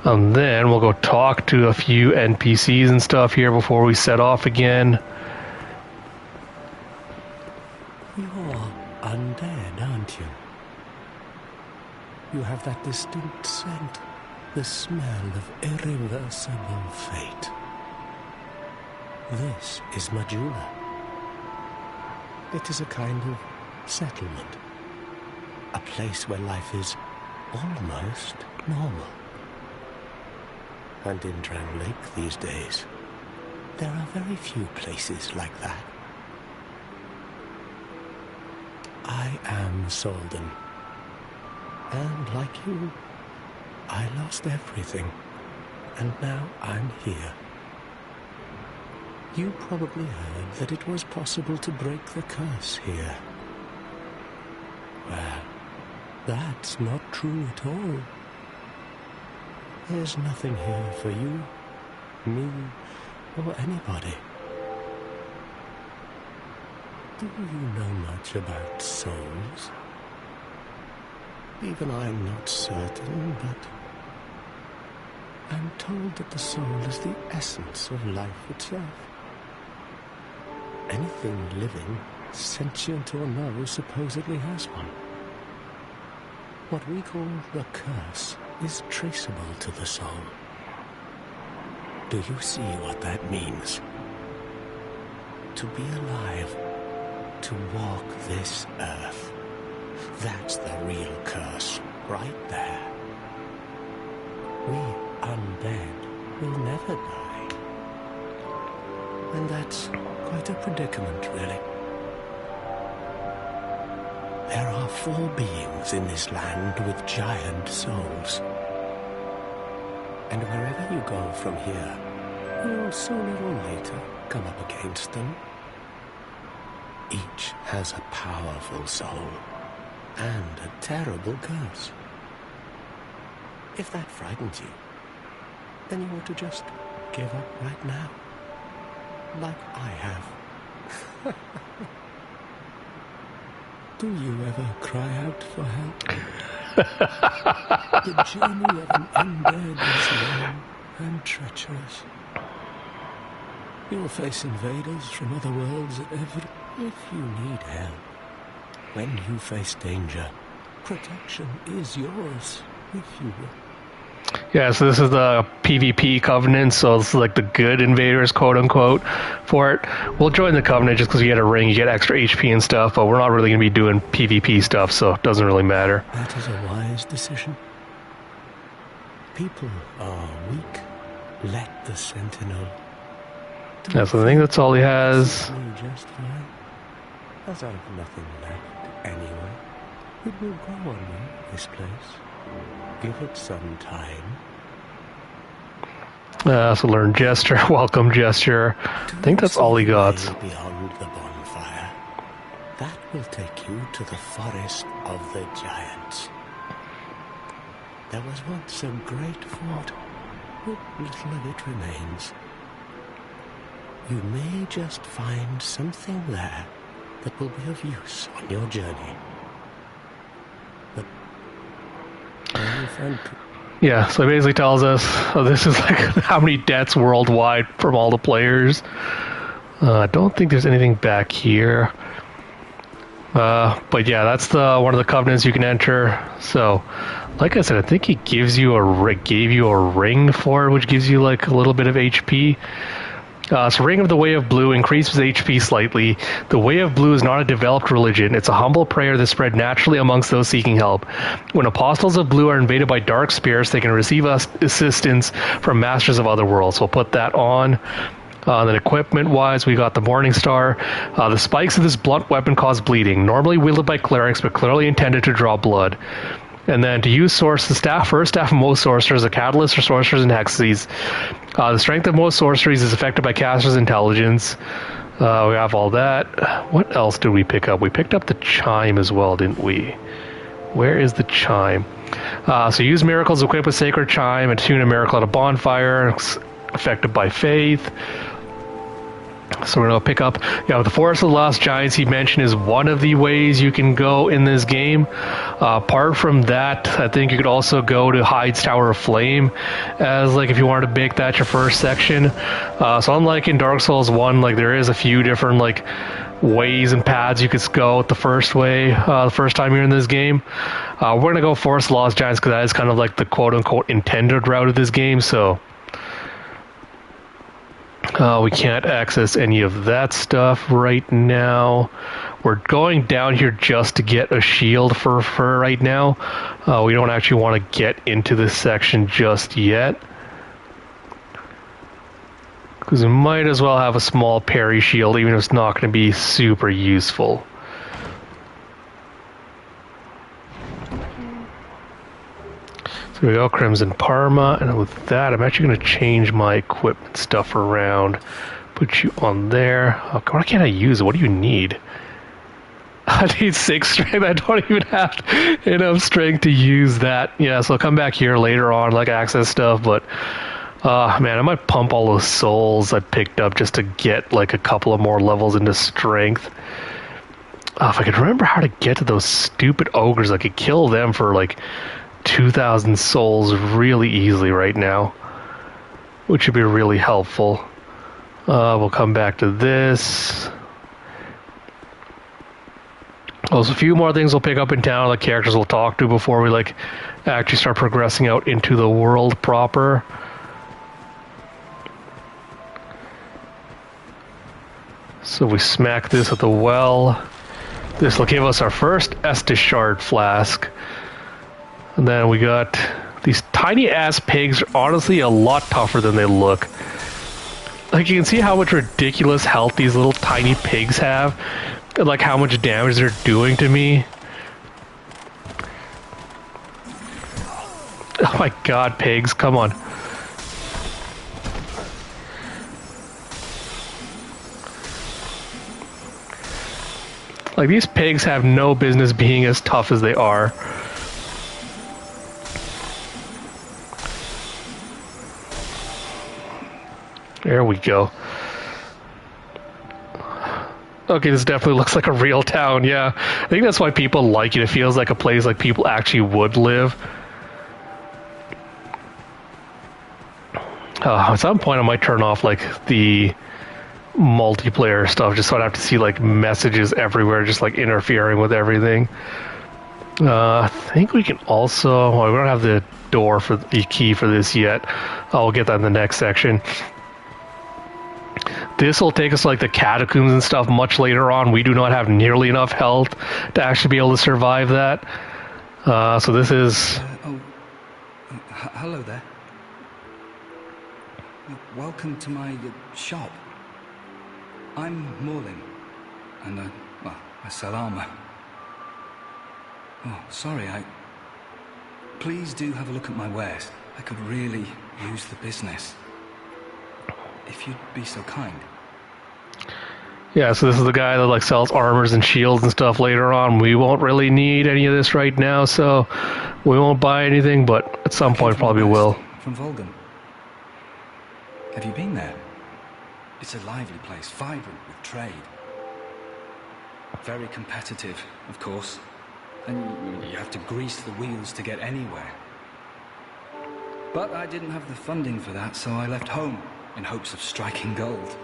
And then we'll go talk to a few NPCs and stuff here before we set off again. You're undead, aren't you? You have that distinct scent, the smell of irreversible fate. This is Majula. It is a kind of settlement. A place where life is almost normal. And in Drown Lake these days, there are very few places like that. I am Solden. And like you, I lost everything. And now I'm here. You probably heard that it was possible to break the curse here. Well, that's not true at all. There's nothing here for you, me, or anybody. Do you know much about souls? Even I'm not certain, but I'm told that the soul is the essence of life itself. Anything living, sentient or no, supposedly has one. What we call the curse is traceable to the soul. Do you see what that means? To be alive, to walk this earth. That's the real curse, right there. We undead will never die. And that's quite a predicament, really. There are 4 beings in this land with giant souls. And wherever you go from here, you'll sooner or later come up against them. Each has a powerful soul and a terrible curse. If that frightens you, then you ought to just give up right now. Like I have. Do you ever cry out for help? The journey of an undead is long and treacherous. You'll face invaders from other worlds at every... If you need help, when you face danger, protection is yours, if you will. Yeah, so this is the PvP Covenant, so it's like the good invaders, quote-unquote, for it. We'll join the Covenant just because you get a ring, you get extra HP and stuff, but we're not really going to be doing PvP stuff, so it doesn't really matter. That is a wise decision. People are weak. Let the Sentinel... Yeah, so I think that's all he has. Just fine. As I've nothing left anyway. It will grow on me, this place. Give it some time. So learn Gesture, welcome Gesture. I think that's all he got. Beyond the bonfire. That will take you to the forest of the giants. There was once a great fort, but little of it remains. You may just find something there that will be of use on your journey. But when you find... Yeah, so it basically tells us this is like how many deaths worldwide from all the players. I don't think there's anything back here. But yeah, that's the one of the covenants you can enter. So, like I said, I think he gives you gave you a ring for it, which gives you like a little bit of HP. So Ring of the Way of Blue increases HP slightly. The Way of Blue is not a developed religion. It's a humble prayer that spread naturally amongst those seeking help. When apostles of blue are invaded by dark spirits, they can receive assistance from masters of other worlds. We'll put that on. Then equipment-wise, we got the Morning Star. The spikes of this blunt weapon cause bleeding, normally wielded by clerics, but clearly intended to draw blood. And then to use the staff of most sorcerers, a catalyst for sorcerers and hexes. The strength of most sorceries is affected by caster's intelligence. We have all that. What else did we pick up? We picked up the chime as well, didn't we? Where is the chime? So use miracles equipped with sacred chime and tune a miracle at a bonfire. It's affected by faith. So we're going to pick up, the Forest of the Lost Giants he mentioned is one of the ways you can go in this game. Apart from that, I think you could also go to Hyde's Tower of Flame as like if you wanted to make that your first section. So unlike in Dark Souls 1, like there is a few different like ways and paths you could go the first way, the first time you're in this game. We're going to go Forest of the Lost Giants because that is kind of like the quote-unquote intended route of this game, so... We can't access any of that stuff right now. We're going down here just to get a shield for right now. We don't actually want to get into this section just yet, because we might as well have a small parry shield, even if it's not going to be super useful. So we go Crimson Parma, and with that, I'm actually going to change my equipment stuff around. Put you on there. Oh, why can't I use it? What do you need? I need 6 strength. I don't even have enough strength to use that. Yeah, so I'll come back here later on, like access stuff, but man, I might pump all those souls I picked up just to get like a couple of more levels into strength. If I could remember how to get to those stupid ogres, I could kill them for like 2,000 souls really easily right now, which would be really helpful. We'll come back to this. There's a few more things we'll pick up in town, like characters we'll talk to before we like actually start progressing out into the world proper. So we smack this at the well. This will give us our first Estus Shard flask. And then we got these tiny ass pigs, are honestly a lot tougher than they look. Like, you can see how much ridiculous health these little tiny pigs have, and like how much damage they're doing to me. Oh my god, pigs, come on. Like, these pigs have no business being as tough as they are. There we go. Okay, this definitely looks like a real town, yeah. I think that's why people like it. It feels like a place like people actually would live. At some point I might turn off like the multiplayer stuff just so I don't have to see like messages everywhere just like interfering with everything. I think we can also... Well, we don't have the door for the key for this yet. I'll get that in the next section. This will take us like the catacombs and stuff much later on. We do not have nearly enough health to actually be able to survive that. So this is... hello there. Welcome to my shop. I'm Morlin, and I sell armor. Oh, sorry, Please do have a look at my wares. I could really use the business. If you'd be so kind. Yeah, so this is the guy that like sells armors and shields and stuff later on. We won't really need any of this right now, so we won't buy anything, but at some point probably will. From Volgan. Have you been there? It's a lively place, vibrant with trade. Very competitive, of course. And you have to grease the wheels to get anywhere. But I didn't have the funding for that, so I left home in hopes of striking gold.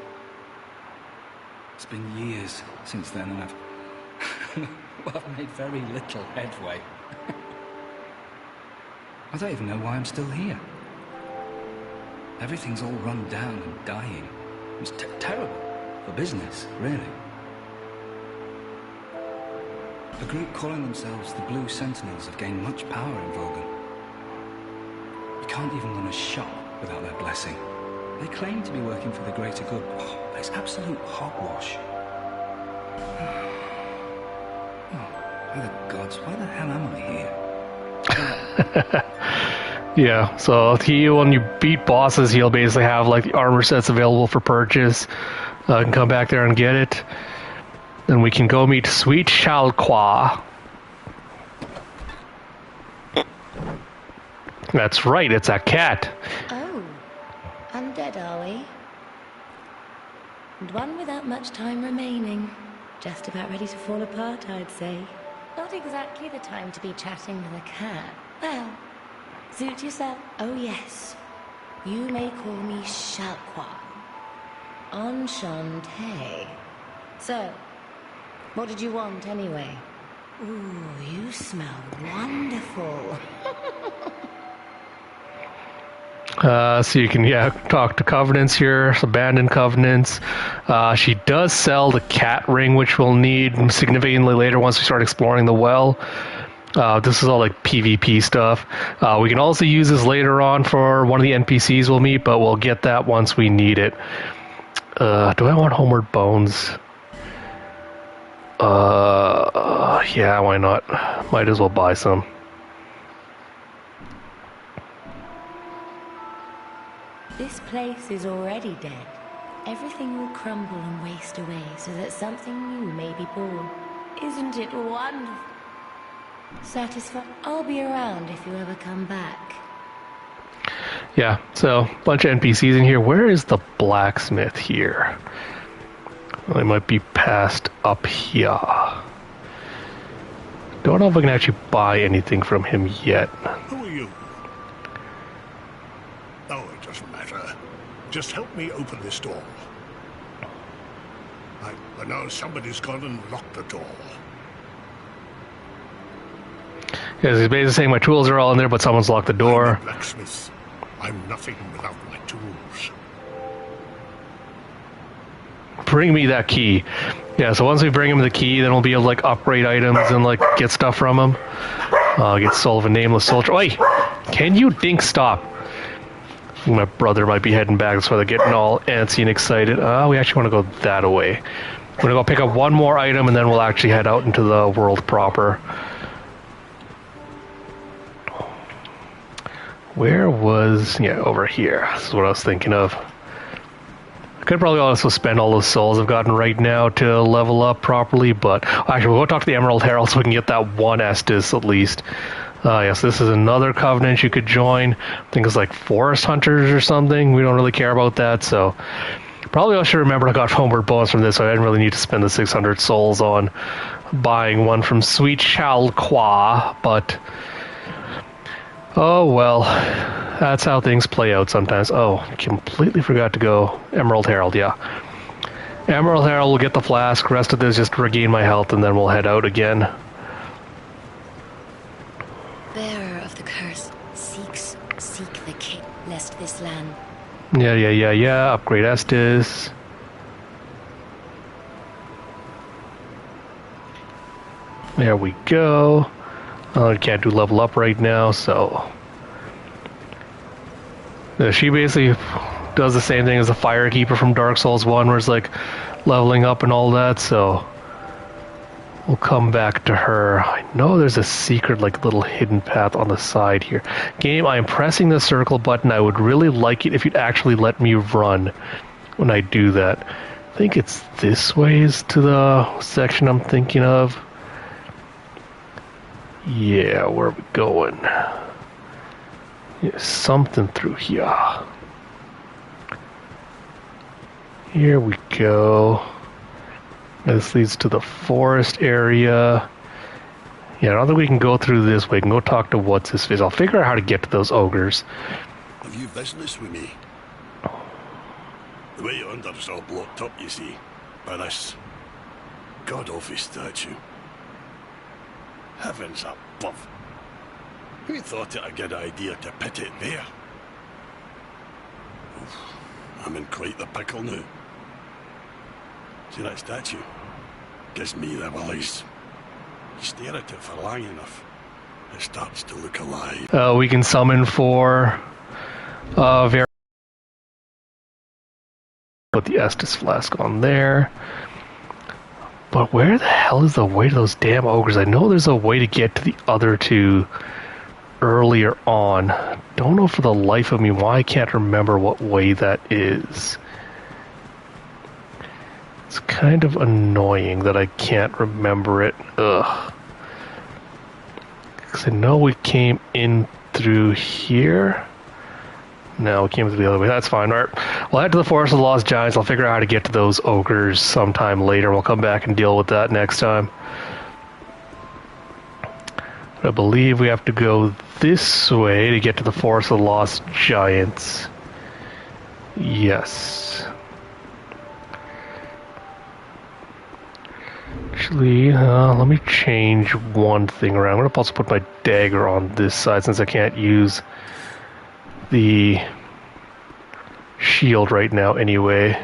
It's been years since then, and I've made very little headway. I don't even know why I'm still here. Everything's all run down and dying. It's terrible for business, really. A group calling themselves the Blue Sentinels have gained much power in Volgan. You can't even run a shop without their blessing. They claim to be working for the greater good. Oh, but it's absolute hogwash. Oh, by the gods, why the hell am I here? Yeah, so when you beat bosses, he'll basically have like the armor sets available for purchase. You can come back there and get it. Then we can go meet Sweet Shalqua. That's right, it's a cat. Oh, undead are we? And one without much time remaining. Just about ready to fall apart, I'd say. Not exactly the time to be chatting with a cat. Well, suit yourself. Oh yes, you may call me Shalqua. Enchantée. So, what did you want anyway? Ooh, you smell wonderful. So you can, talk to covenants here, abandoned covenants. She does sell the cat ring, which we'll need significantly later once we start exploring the well. This is all like PvP stuff. We can also use this later on for one of the NPCs we'll meet, but we'll get that once we need it. Do I want Homeward Bones? Yeah, why not? Might as well buy some. This place is already dead. Everything will crumble and waste away so that something new may be born. Isn't it wonderful? Satisfied? I'll be around if you ever come back. Yeah, so a bunch of NPCs in here. Where is the blacksmith here? Well, it might be passed up here. Don't know if I can actually buy anything from him yet. Who are you? Oh, it doesn't matter. Just help me open this door. I know somebody's gone and locked the door. Yeah, he's basically saying my tools are all in there, but someone's locked the door. I'm a blacksmith. I'm nothing without my tools. Bring me that key. Yeah, so once we bring him the key, then we'll be able to like upgrade items and like get stuff from him. Get Soul of a Nameless Soldier. Oi! Can you dink stop? I think my brother might be heading back, that's why they're getting all antsy and excited. We actually want to go that way. We're gonna go pick up one more item and then we'll actually head out into the world proper. Where was... yeah, over here. This is what I was thinking of. I could probably also spend all those souls I've gotten right now to level up properly, but... actually, we'll go talk to the Emerald Herald so we can get that one Estus at least. Yes, this is another covenant you could join. I think it's like Forest Hunters or something. We don't really care about that, so... probably I should remember I got Homeward Bones from this, so I didn't really need to spend the 600 souls on buying one from Sweet Chalqua, but... oh well, that's how things play out sometimes. Oh, completely forgot to go Emerald Herald, yeah. Emerald Herald will get the flask, rest of this just regain my health, and then we'll head out again. Bearer of the curse, seek the king, lest this land... Yeah, upgrade Estus. There we go. I can't do level up right now, so... she basically does the same thing as the Firekeeper from Dark Souls 1, where it's like leveling up and all that, so... we'll come back to her. I know there's a secret, like, little hidden path on the side here. Game, I am pressing the circle button. I would really like it if you'd actually let me run when I do that. I think it's this way is to the section I'm thinking of. Yeah, where are we going? Yeah, something through here. Here we go. This leads to the forest area. Yeah, I don't think we can go through this way. We can go talk to what's-his-face. I'll figure out how to get to those ogres. Have you business with me? The way yonder is all blocked up, you see, by this god-awful statue. Heavens above. Who thought it a good idea to put it there? Oof, I'm in quite the pickle now. See that statue? Gives me the willies. You stare at it for long enough, it starts to look alive. We can summon for very... put the Estus flask on there. But where the hell is the way to those damn ogres? I know there's a way to get to the other two earlier on. Don't know for the life of me why I can't remember what way that is. It's kind of annoying that I can't remember it. Ugh. Because I know we came in through here. No, we came through the other way. That's fine. All right. We'll head to the Forest of the Lost Giants. I'll figure out how to get to those ogres sometime later. We'll come back and deal with that next time. I believe we have to go this way to get to the Forest of the Lost Giants. Yes. Actually, let me change one thing around. I'm going to also put my dagger on this side since I can't use the shield right now anyway.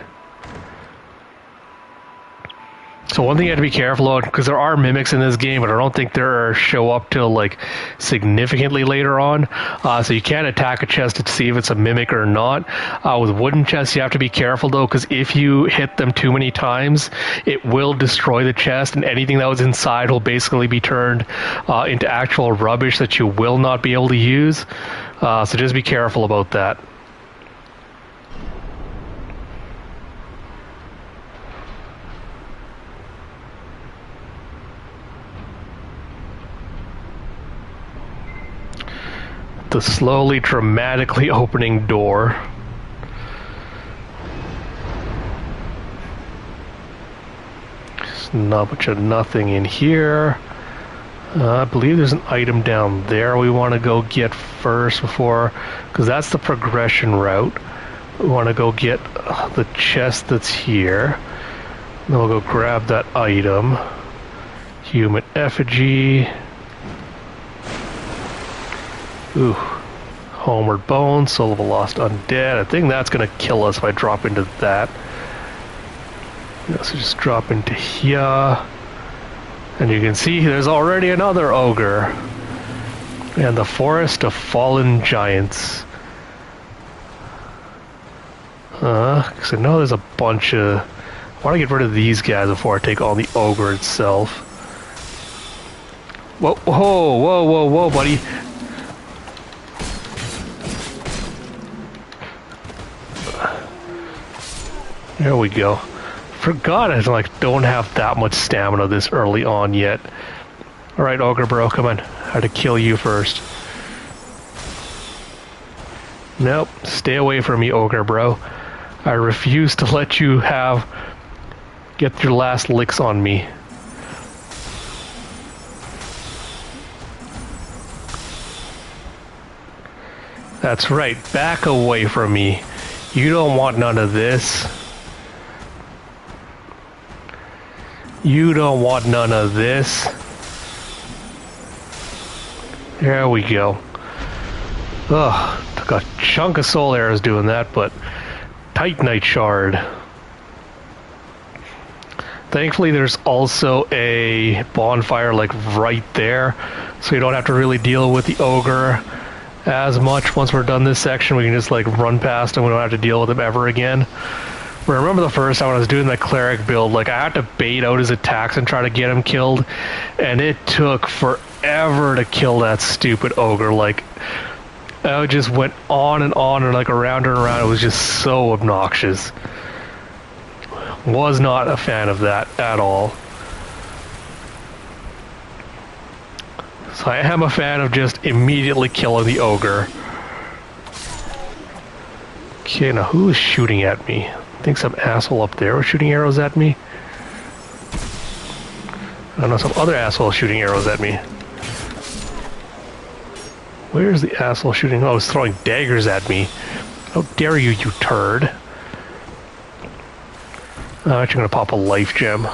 So one thing you have to be careful of, because there are mimics in this game, but I don't think they show up till like significantly later on. So you can't attack a chest to see if it's a mimic or not. With wooden chests, you have to be careful though, because if you hit them too many times, it will destroy the chest, and anything that was inside will basically be turned into actual rubbish that you will not be able to use. So just be careful about that. The slowly, dramatically opening door. There's not much of nothing in here. I believe there's an item down there we want to go get first before, because that's the progression route. We want to go get the chest that's here. Then we'll go grab that item. Human effigy. Ooh, Homeward Bone, Soul of a Lost Undead. I think that's going to kill us if I drop into that. So just drop into here. And you can see there's already another ogre. And the Forest of Fallen Giants. Because I know there's a bunch of... I want to get rid of these guys before I take on the ogre itself. Whoa, whoa, whoa, whoa, whoa, buddy. There we go. Forgot I don't have that much stamina this early on yet. Alright, ogre bro, come on. I had to kill you first. Nope, stay away from me, ogre bro. I refuse to let you get your last licks on me. That's right, back away from me. You don't want none of this. You don't want none of this. There we go. Ugh, took a chunk of soul arrows doing that, but Titanite shard. Thankfully there's also a bonfire like right there, so you don't have to really deal with the ogre as much. Once we're done this section, we can just like run past him. We don't have to deal with him ever again. But remember the first time when I was doing that cleric build, like I had to bait out his attacks and try to get him killed, and it took forever to kill that stupid ogre. Like I just went on and like around and around. It was just so obnoxious. Was not a fan of that at all. So I am a fan of just immediately killing the ogre. Okay, now who is shooting at me? I think some asshole up there was shooting arrows at me. I don't know, some other asshole shooting arrows at me. Where's the asshole shooting? Oh, he's throwing daggers at me. How dare you, you turd. I'm actually going to pop a life gem.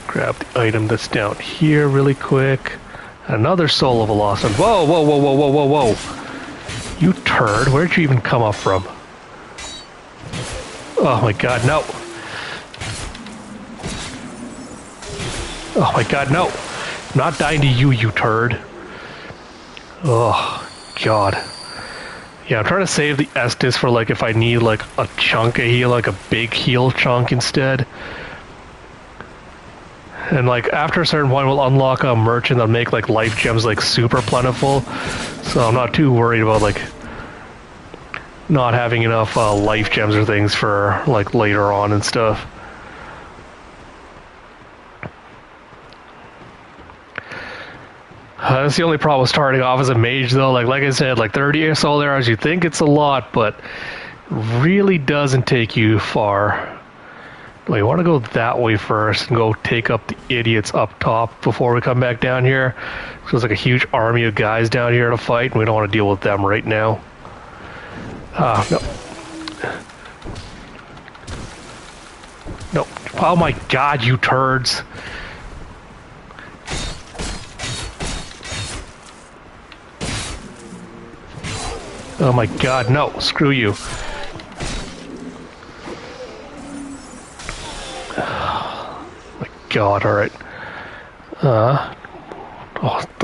Grab the item that's down here really quick. Another soul of a lost one. Whoa, whoa, whoa, whoa, whoa, whoa, whoa. You turd, where'd you even come up from? Oh my god, no. Oh my god, no. I'm not dying to you, you turd. Oh, god. Yeah, I'm trying to save the Estus for like if I need like a chunk of heal, like a big heal chunk instead. And like after a certain point we'll unlock a merchant that'll make like life gems like super plentiful. So I'm not too worried about like not having enough life gems or things for like later on and stuff. That's the only problem with starting off as a mage though. Like I said, like 30 soul arrows, you think it's a lot, but really doesn't take you far. We want to go that way first and go take up the idiots up top before we come back down here. So there's like a huge army of guys down here to fight, and we don't want to deal with them right now. No. No. Oh my god, you turds. Oh my god, no, screw you. My god, alright.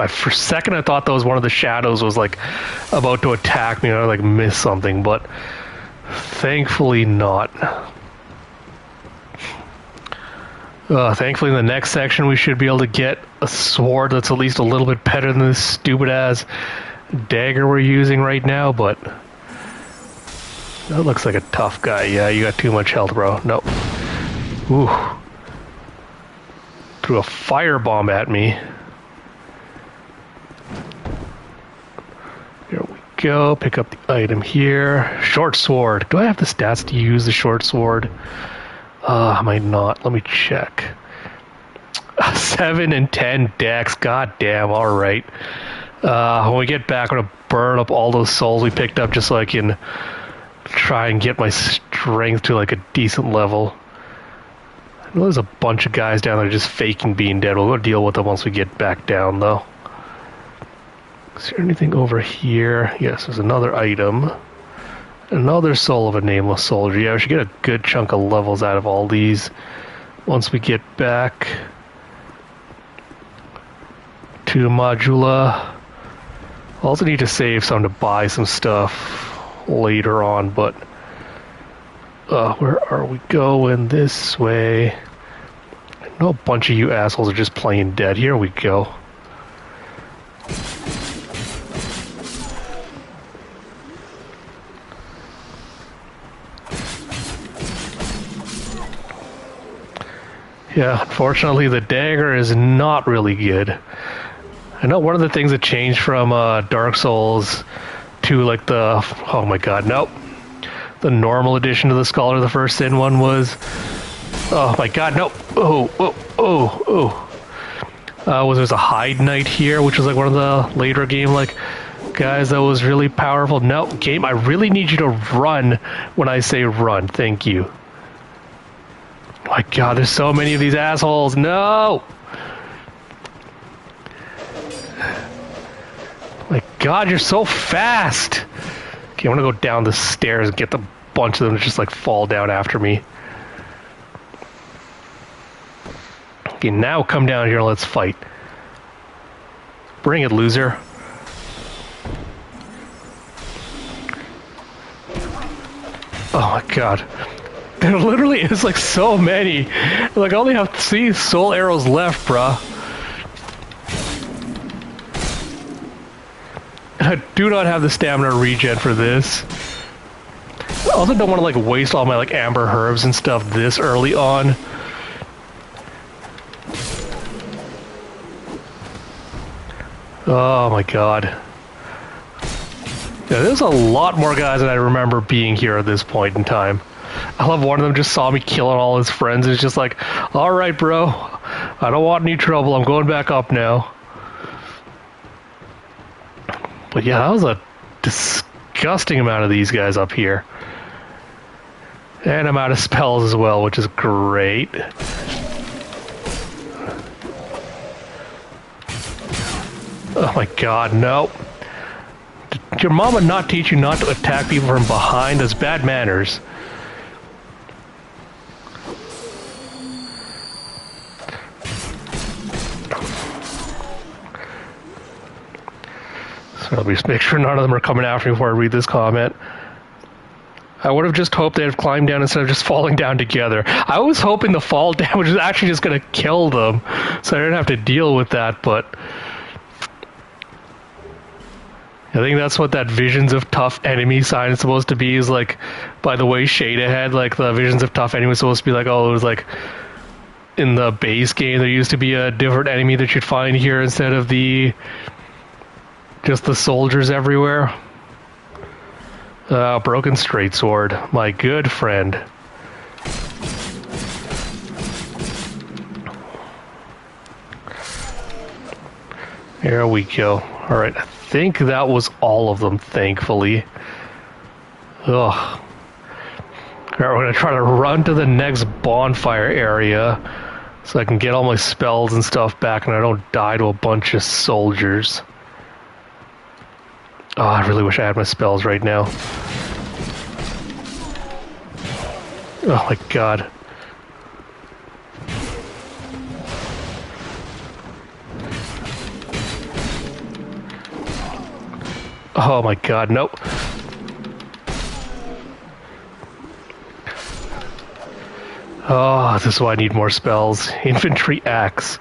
For a second I thought that was one of the shadows was like about to attack me, and I like missed something, but thankfully not. Thankfully in the next section we should be able to get a sword that's at least a little bit better than this stupid ass dagger we're using right now, but that looks like a tough guy. Yeah, you got too much health, bro. No. Ooh. Threw a firebomb at me. Here we go. Pick up the item here. Short sword. Do I have the stats to use the short sword? I might not. Let me check. 7 and 10 dex. God damn. Alright. When we get back, I'm going to burn up all those souls we picked up just so I can try and get my strength to like a decent level. I know there's a bunch of guys down there just faking being dead. We'll go deal with them once we get back down, though. Is there anything over here? Yes, there's another item. Another soul of a nameless soldier. Yeah, we should get a good chunk of levels out of all these once we get back to Modula. Also need to save some to buy some stuff later on, but where are we going? This way. I know a bunch of you assholes are just playing dead. Here we go. Yeah, unfortunately the dagger is not really good. I know one of the things that changed from Dark Souls to like the, oh my god, nope. The normal edition of the Scholar of the First Sin one was, oh my god, nope. There's a Hide Knight here, which was like one of the later game like guys that was really powerful. No, game, I really need you to run when I say run. Thank you. My god, there's so many of these assholes. No! My god, you're so fast! Okay, I'm gonna go down the stairs and get the bunch of them to just like fall down after me. Okay, now come down here and let's fight. Bring it, loser. Oh my god. There literally is like so many. Like I only have 3 soul arrows left, bruh. And I do not have the stamina regen for this. I also don't want to like waste all my like amber herbs and stuff this early on. Oh my god. Yeah, there's a lot more guys than I remember being here at this point in time. I love one of them just saw me killing all his friends. It's just like, alright bro, I don't want any trouble, I'm going back up now. But yeah, that was a disgusting amount of these guys up here. And I'm out of spells as well, which is great. Oh my god, no. Did your mama not teach you not to attack people from behind? That's bad manners. So let me just make sure none of them are coming after me before I read this comment. I would have just hoped they'd have climbed down instead of just falling down together. I was hoping the fall down was actually just going to kill them, so I didn't have to deal with that, but I think that's what that Visions of Tough Enemy sign is supposed to be, is like, by the way Shade had, like, the Visions of Tough Enemy was supposed to be like, oh, it was like, in the base game there used to be a different enemy that you'd find here instead of just the soldiers everywhere. Broken Straight Sword, my good friend. Here we go. Alright, I think that was all of them, thankfully. Ugh. Alright, we're gonna try to run to the next bonfire area so I can get all my spells and stuff back and I don't die to a bunch of soldiers. Oh, I really wish I had my spells right now. Oh my god. Oh my god, nope. Oh, this is why I need more spells. Infantry axe.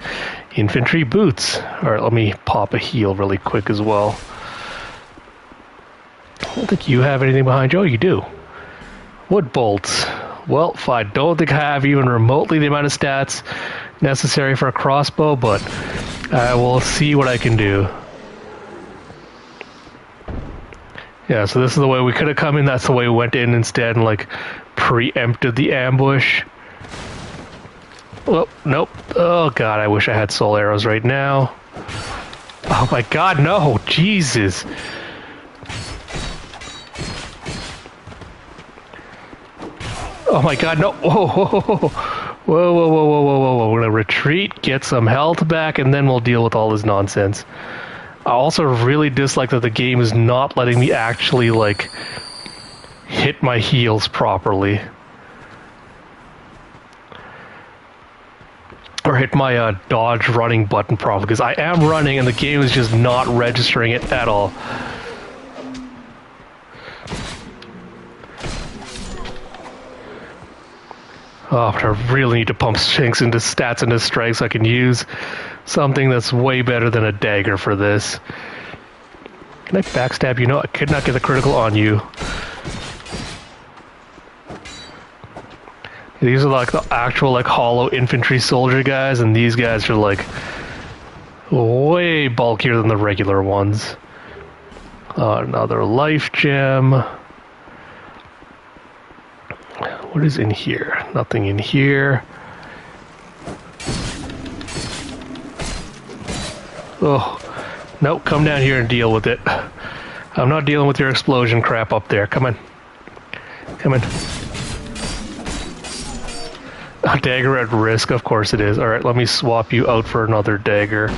Infantry boots. Alright, let me pop a heal really quick as well. I don't think you have anything behind you. Oh, you do. Wood bolts. Well, I don't think I have even remotely the amount of stats necessary for a crossbow, but I will see what I can do. Yeah, so this is the way we could have come in. That's the way we went in instead and, like, preempted the ambush. Well, nope. Oh, God, I wish I had soul arrows right now. Oh, my God, no. Jesus. Oh, my God, no. Whoa, whoa, whoa, whoa. Whoa, whoa, whoa, whoa, whoa, whoa. We're going to retreat, get some health back, and then we'll deal with all this nonsense. I also really dislike that the game is not letting me actually, like, hit my heals properly. Or hit my dodge running button properly, because I am running and the game is just not registering it at all. Oh, but I really need to pump strengths into stats into strength so I can use something that's way better than a dagger for this. Can I backstab you? No, I could not get the critical on you. These are like the actual like hollow infantry soldier guys, and these guys are like way bulkier than the regular ones. Another life gem. What is in here? Nothing in here. Oh, nope, come down here and deal with it. I'm not dealing with your explosion crap up there. Come on. Come on. A dagger at risk, of course it is. Alright, let me swap you out for another dagger.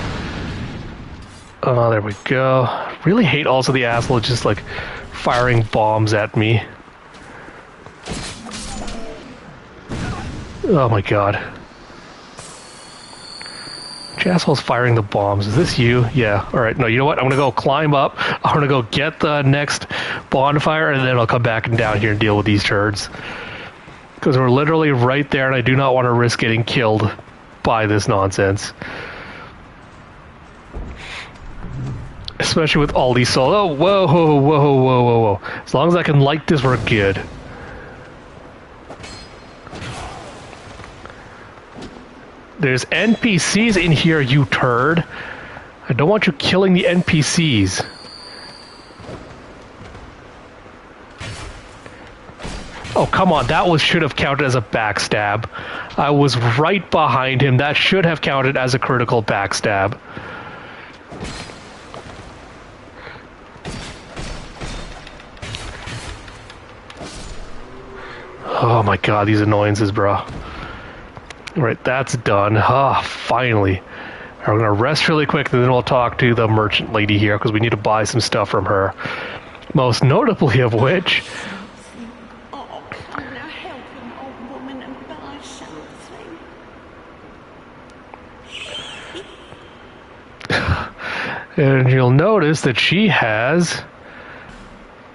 Oh, there we go. Really hate also the asshole just like firing bombs at me. Oh my god. Which asshole's firing the bombs? Is this you? Yeah. Alright, no, you know what? I'm gonna go climb up. I'm gonna go get the next bonfire, and then I'll come back and down here and deal with these turds. Because we're literally right there, and I do not want to risk getting killed by this nonsense. Especially with all these souls. Oh, whoa, whoa, whoa, whoa, whoa, whoa. As long as I can light this, we're good. There's NPCs in here, you turd. I don't want you killing the NPCs. Oh, come on, that should have counted as a backstab. I was right behind him. That should have counted as a critical backstab. Oh my god, these annoyances, bro. Alright, that's done. Ah, finally. We're gonna rest really quick, and then we'll talk to the merchant lady here, because we need to buy some stuff from her. Most notably of which... And you'll notice that she has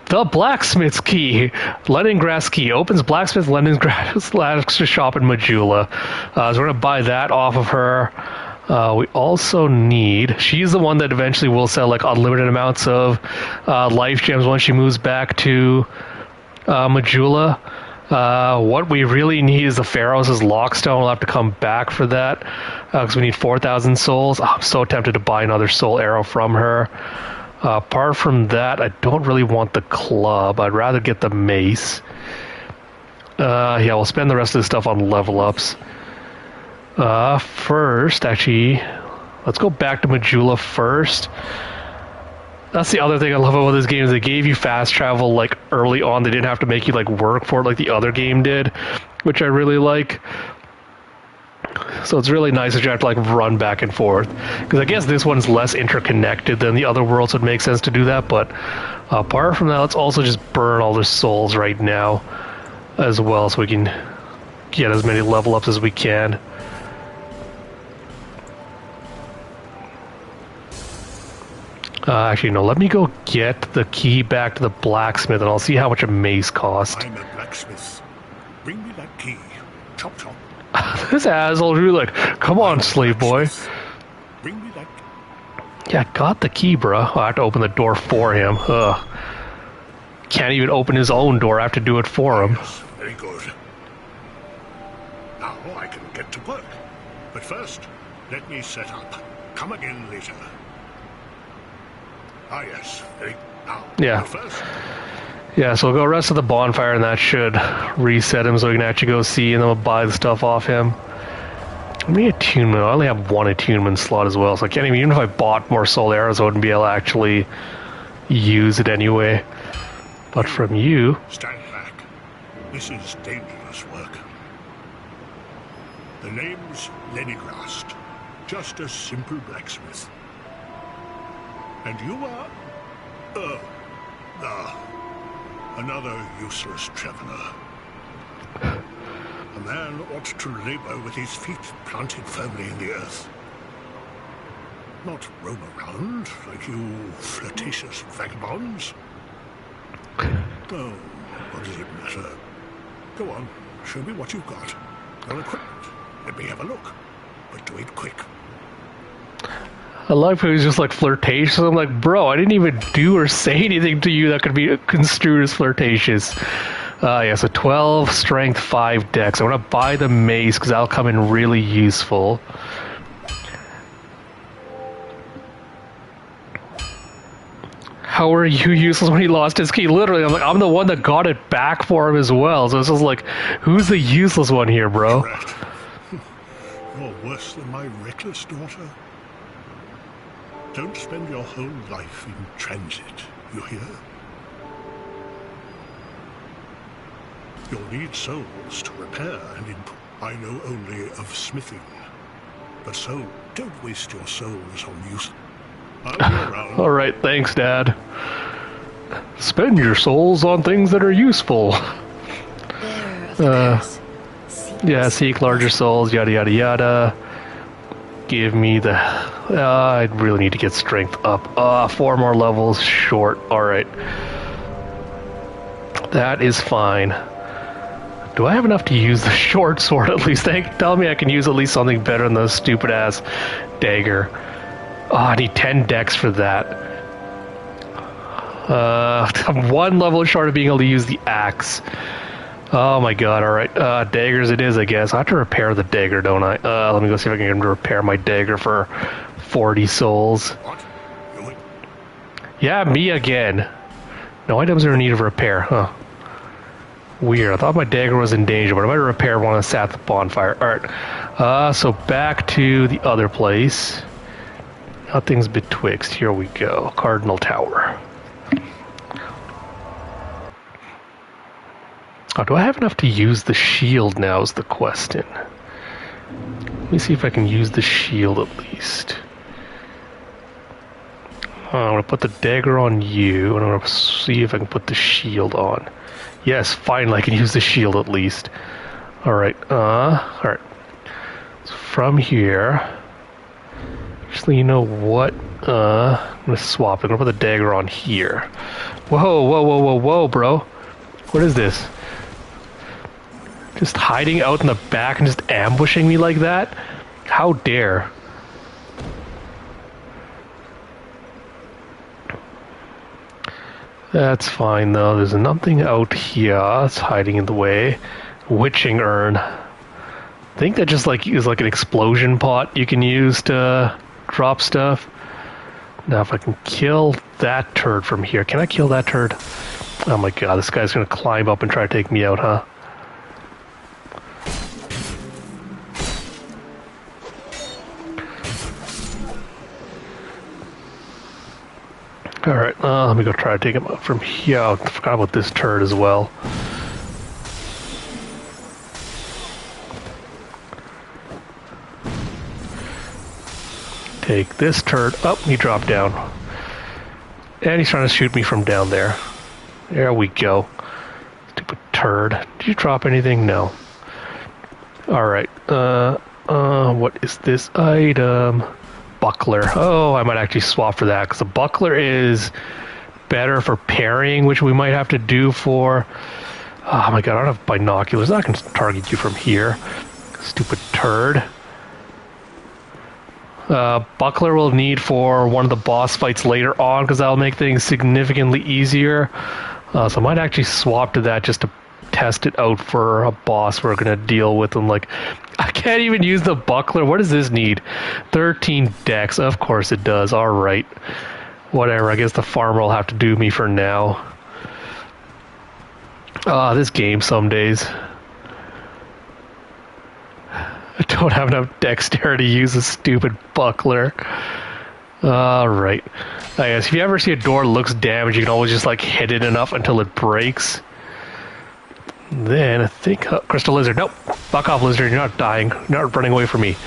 the blacksmith's key. Leningrad key opens blacksmith Leningrad's shop in Majula. So we're going to buy that off of her. We also need... She's the one that eventually will sell like unlimited amounts of life gems once she moves back to Majula. What we really need is the Pharaoh's Lockstone. We'll have to come back for that because we need 4,000 souls. Oh, I'm so tempted to buy another soul arrow from her. Apart from that, I don't really want the club. I'd rather get the mace. Yeah, we'll spend the rest of this stuff on level ups. First, actually, let's go back to Majula first. That's the other thing I love about this game is they gave you fast travel like early on. They didn't have to make you like work for it like the other game did, which I really like. So it's really nice that you have to like run back and forth. Because I guess this one's less interconnected than the other worlds, so it makes sense to do that. But apart from that, let's also just burn all the souls right now as well, so we can get as many level ups as we can. Actually, no, let me go get the key back to the blacksmith and I'll see how much a mace costs. I'm a blacksmith. Bring me that key. Chop chop. This asshole really like, come on, slave boy. Bring me that. Yeah, I got the key, bro. I have to open the door for him. Ugh. Can't even open his own door. I have to do it for him. Yes, very good. Now I can get to work. But first, let me set up. Come again later. Ah, yes. Very. Now. Yeah. But first. Yeah, so we'll go rest of the bonfire and that should reset him so we can actually go see and then we'll buy the stuff off him. How many attunement? I only have one attunement slot as well, so I can't even if I bought more soul arrows, I wouldn't be able to actually use it anyway. But from you... Stand back. This is dangerous work. The name's Lenigrast. Just a simple blacksmith. And you are... another useless traveler. A man ought to labor with his feet planted firmly in the earth. Not roam around like you flirtatious vagabonds. Oh, what does it matter? Go on, show me what you've got. Your equipment. Let me have a look. But do it quick. I love how he's just like flirtatious. I'm like, bro, I didn't even do or say anything to you that could be construed as flirtatious. Yeah, so 12 strength, 5 dex. I want to buy the mace because that'll come in really useful. How are you useless when he lost his key? Literally, I'm like, I'm the one that got it back for him as well. So it's just like, who's the useless one here, bro? Correct. You're worse than my reckless daughter. Don't spend your whole life in transit, you hear? You'll need souls to repair and improve. I know only of smithing. But so, don't waste your souls on use. I'll be around. Alright, thanks, Dad. Spend your souls on things that are useful. Yeah, seek larger souls, yada yada yada. Give me the... I really need to get strength up. 4 more levels short. Alright. That is fine. Do I have enough to use the short sword at least? Tell me I can use at least something better than the stupid ass dagger. Oh, I need 10 dex for that. I'm 1 level short of being able to use the axe. Oh my god, alright. Daggers it is, I guess. I have to repair the dagger, don't I? Let me go see if I can repair my dagger for 40 souls. What? Yeah, me again. No items are in need of repair, huh? Weird. I thought my dagger was in danger, but I might repair one that's at the bonfire. Alright. So back to the other place. Nothing's betwixt. Here we go. Cardinal Tower. Oh, do I have enough to use the shield now is the question. Let me see if I can use the shield at least. I'm going to put the dagger on you, and I'm going to see if I can put the shield on. Yes, finally I can use the shield at least. Alright, alright. So from here, just so you know what, I'm going to swap. I'm going to put the dagger on here. Whoa, whoa, whoa, whoa, whoa, bro. What is this? Just hiding out in the back and just ambushing me like that? How dare. That's fine though, there's nothing out here that's hiding in the way. Witching urn. I think that just like is like an explosion pot you can use to drop stuff. Now if I can kill that turd from here, can I kill that turd? Oh my god, this guy's gonna climb up and try to take me out, huh? Alright, let me go try to take him out from here. I forgot about this turret as well. Take this turd. Oh, he dropped down. And he's trying to shoot me from down there. There we go. Stupid turd. Did you drop anything? No. Alright. What is this item? Buckler. Oh, I might actually swap for that, because the buckler is better for parrying, which we might have to do for... Oh my god, I don't have binoculars. I can target you from here. Stupid turd. Buckler will need for one of the boss fights later on, because that'll make things significantly easier. So I might actually swap to that just to test it out for a boss we're going to deal with. And like, I can't even use the buckler. What does this need? 13 dex. Of course it does. Alright. Whatever. I guess the farmer will have to do me for now. This game some days. I don't have enough dexterity to use a stupid buckler. Alright. I guess if you ever see a door that looks damaged, you can always just like hit it enough until it breaks. Then I think crystal lizard. Nope. Fuck off, lizard. You're not dying. You're not running away from me.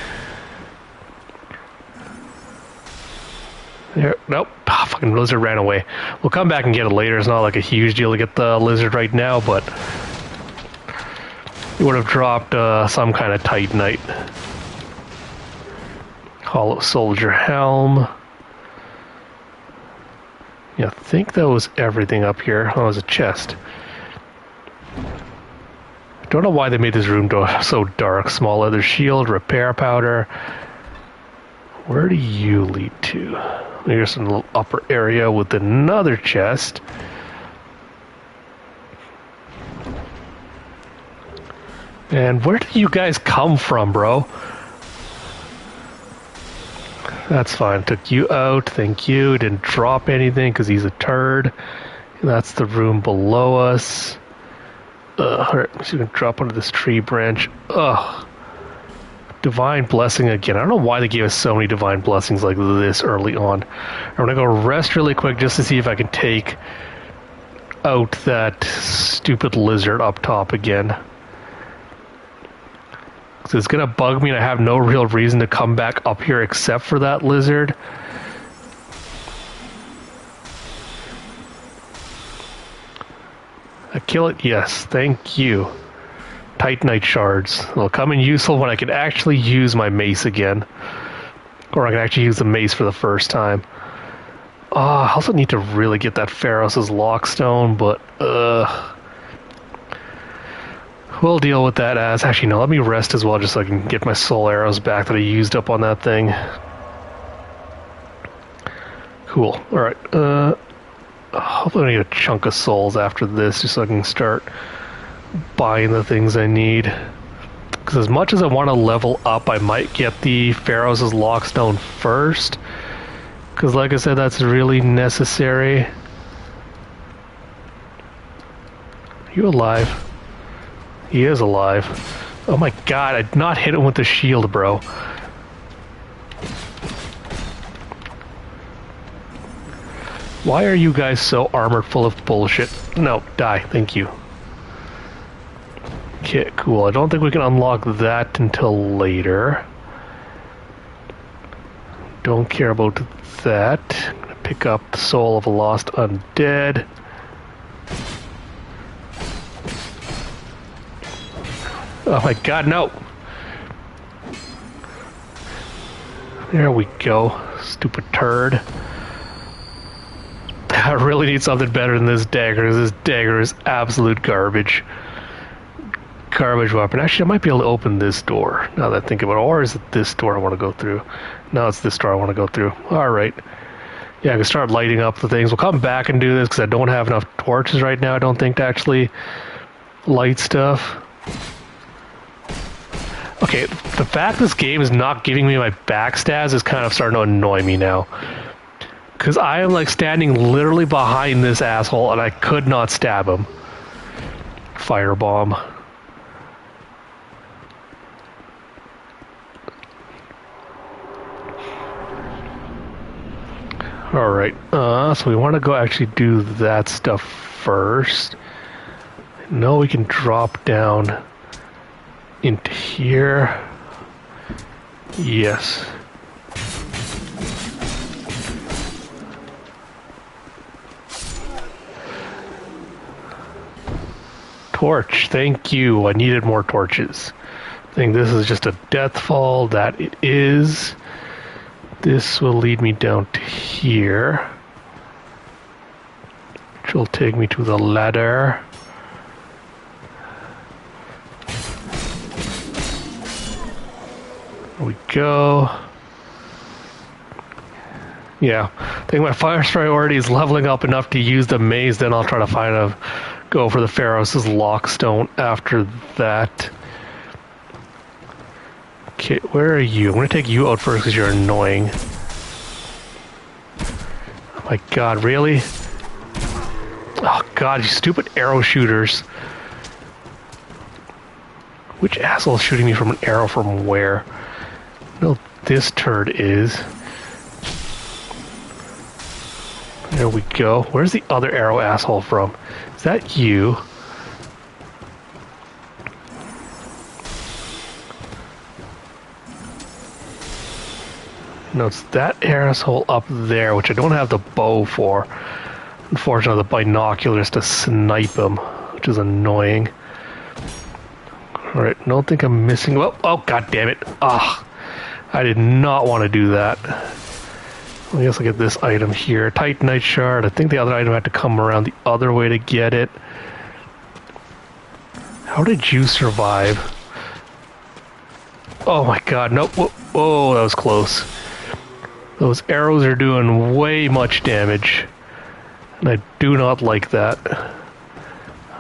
There. Nope. Oh, fucking lizard ran away. We'll come back and get it later. It's not like a huge deal to get the lizard right now, but it would have dropped some kind of titanite. Hollow soldier helm. Yeah, I think that was everything up here. Oh, it was a chest. Don't know why they made this room so dark. Small leather shield, repair powder. Where do you lead to? Here's a little upper area with another chest. And where did you guys come from, bro? That's fine. Took you out. Thank you. Didn't drop anything because he's a turd. That's the room below us. Alright, I'm just gonna drop onto this tree branch. Ugh. Divine blessing again. I don't know why they gave us so many divine blessings like this early on. I'm gonna go rest really quick just to see if I can take out that stupid lizard up top again. So it's gonna bug me and I have no real reason to come back up here except for that lizard. I kill it? Yes, thank you. Titanite shards. They'll come in useful when I can actually use my mace again. Or I can actually use the mace for the first time. I also need to really get that Pharos' lockstone, but we'll deal with that as... Actually, no, let me rest as well just so I can get my soul arrows back that I used up on that thing. Cool. Alright, hopefully I get a chunk of souls after this just so I can start buying the things I need. Because as much as I want to level up, I might get the Pharos' lockstone first. Because like I said, that's really necessary. Are you alive? He is alive. Oh my god, I did not hit him with the shield, bro. Why are you guys so armored full of bullshit? No, die. Thank you. Okay, cool. I don't think we can unlock that until later. Don't care about that. I'm gonna pick up the soul of a lost undead. Oh my god, no! There we go. Stupid turd. I really need something better than this dagger. This dagger is absolute garbage. Garbage weapon. Actually, I might be able to open this door, now that I think about it. Or is it this door I want to go through? No, it's this door I want to go through. Alright. Yeah, I can start lighting up the things. We'll come back and do this because I don't have enough torches right now, I don't think, to actually light stuff. Okay, the fact this game is not giving me my backstabs is kind of starting to annoy me now. Because I am like standing literally behind this asshole and I could not stab him. Firebomb. Alright, so we want to go actually do that stuff first. No, we can drop down into here. Yes. torch. Thank you. I needed more torches. I think this is just a death fall. That it is. This will lead me down to here, which will take me to the ladder. There we go. Yeah, I think my first priority is leveling up enough to use the maze, then I'll try to go for the Pharos' Lockstone after that. Okay, where are you? I'm going to take you out first because you're annoying. Oh my god, really? Oh god, you stupid arrow shooters. Which asshole is shooting me from an arrow from where? No, this turd is. There we go. Where's the other arrow asshole from? Is that you? No, it's that asshole up there, which I don't have the bow for. Unfortunately, the binoculars to snipe him, which is annoying. Alright, don't think I'm missing... Oh, god damn it. Ah, I did not want to do that. I guess I'll get this item here. Titanite shard. I think the other item had to come around the other way to get it. How did you survive? Oh my god, nope. Oh, that was close. Those arrows are doing way much damage. And I do not like that.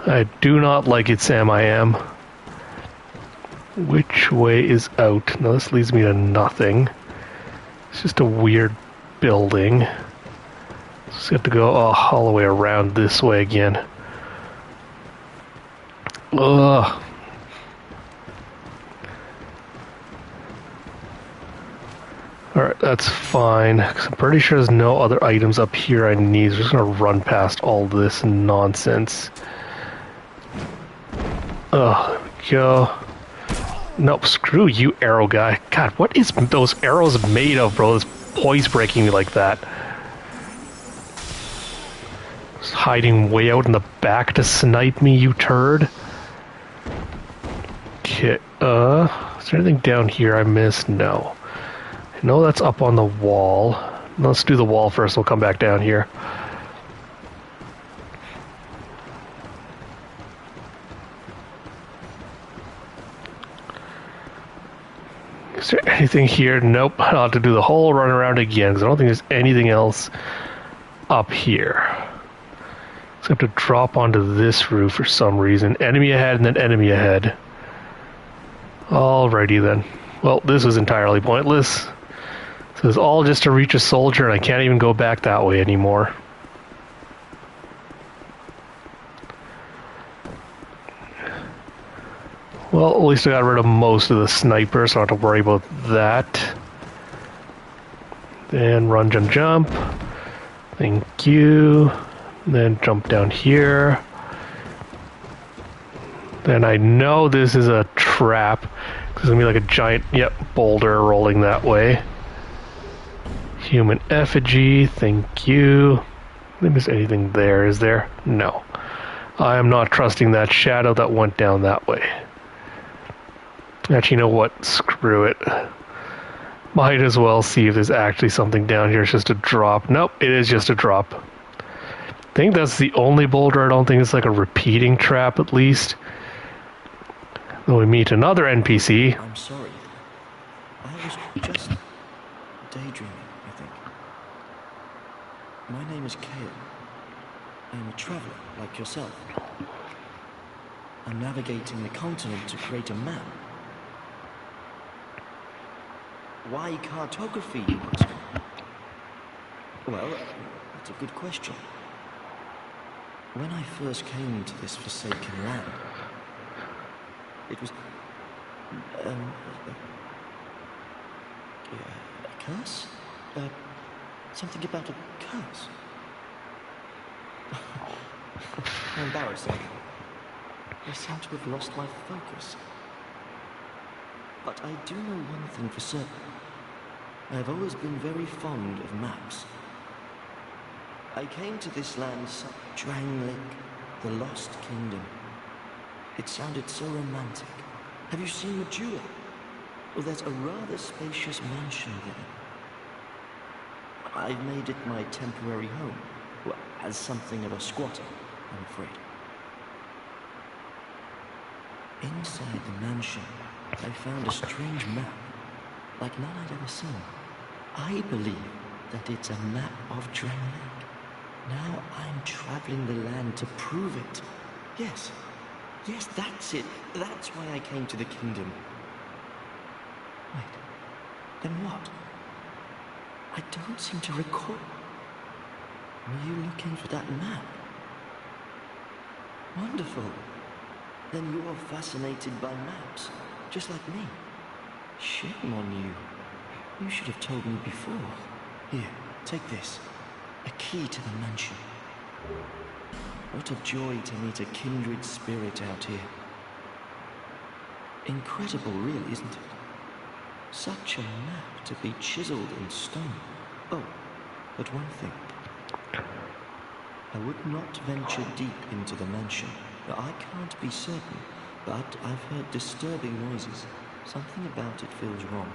I do not like it, Sam I am. Which way is out? Now this leads me to nothing. It's just a weird building. Just have to go all the way around this way again. Ugh. Alright, that's fine. Cause I'm pretty sure there's no other items up here I need. I'm just gonna run past all this nonsense. Oh, there we go. Nope, screw you, arrow guy. God, what is those arrows made of, bro? This poise breaking me like that. Just hiding way out in the back to snipe me, you turd. Okay, is there anything down here I missed? No. No, that's up on the wall. Let's do the wall first, we'll come back down here. Is there anything here? Nope. I'll have to do the whole run around again because I don't think there's anything else up here. So I have to drop onto this roof for some reason. Enemy ahead and then enemy ahead. Alrighty then. Well, this was entirely pointless. So it's all just to reach a soldier and I can't even go back that way anymore. Well, at least I got rid of most of the snipers, so I don't have to worry about that. Then run, jump, jump. Thank you. Then jump down here. Then I know this is a trap. There's gonna be like a giant, boulder rolling that way. Human effigy, thank you. I think there's anything there, is there? No. I am not trusting that shadow that went down that way. Actually, you know what? Screw it. Might as well see if there's actually something down here. It's just a drop. Nope, it is just a drop. I think that's the only boulder. I don't think it's like a repeating trap, at least. Then we meet another NPC. I'm sorry. I was just daydreaming, I think. My name is Kale. I'm a traveler, like yourself. I'm navigating the continent to create a map. Why cartography, you ask? Well, that's a good question. When I first came to this forsaken land, it was... a curse? Something about a curse? How embarrassing. I seem to have lost my focus. But I do know one thing for certain. I have always been very fond of maps. I came to this land, Drangleic, the Lost Kingdom. It sounded so romantic. Have you seen Majula? Well, there's a rather spacious mansion there. I've made it my temporary home. Well, as something of a squatter, I'm afraid. Inside the mansion, I found a strange map, like none I'd ever seen. I believe that it's a map of Drangleic. Now I'm traveling the land to prove it. Yes, that's it. That's why I came to the kingdom. Wait, then what? I don't seem to recall. Were you looking for that map? Wonderful. Then you're fascinated by maps, just like me. Shame on you. You should have told me before. Here, take this. A key to the mansion. What a joy to meet a kindred spirit out here. Incredible, really, isn't it? Such a map to be chiseled in stone. Oh, but one thing. I would not venture deep into the mansion. I can't be certain, but I've heard disturbing noises. Something about it feels wrong.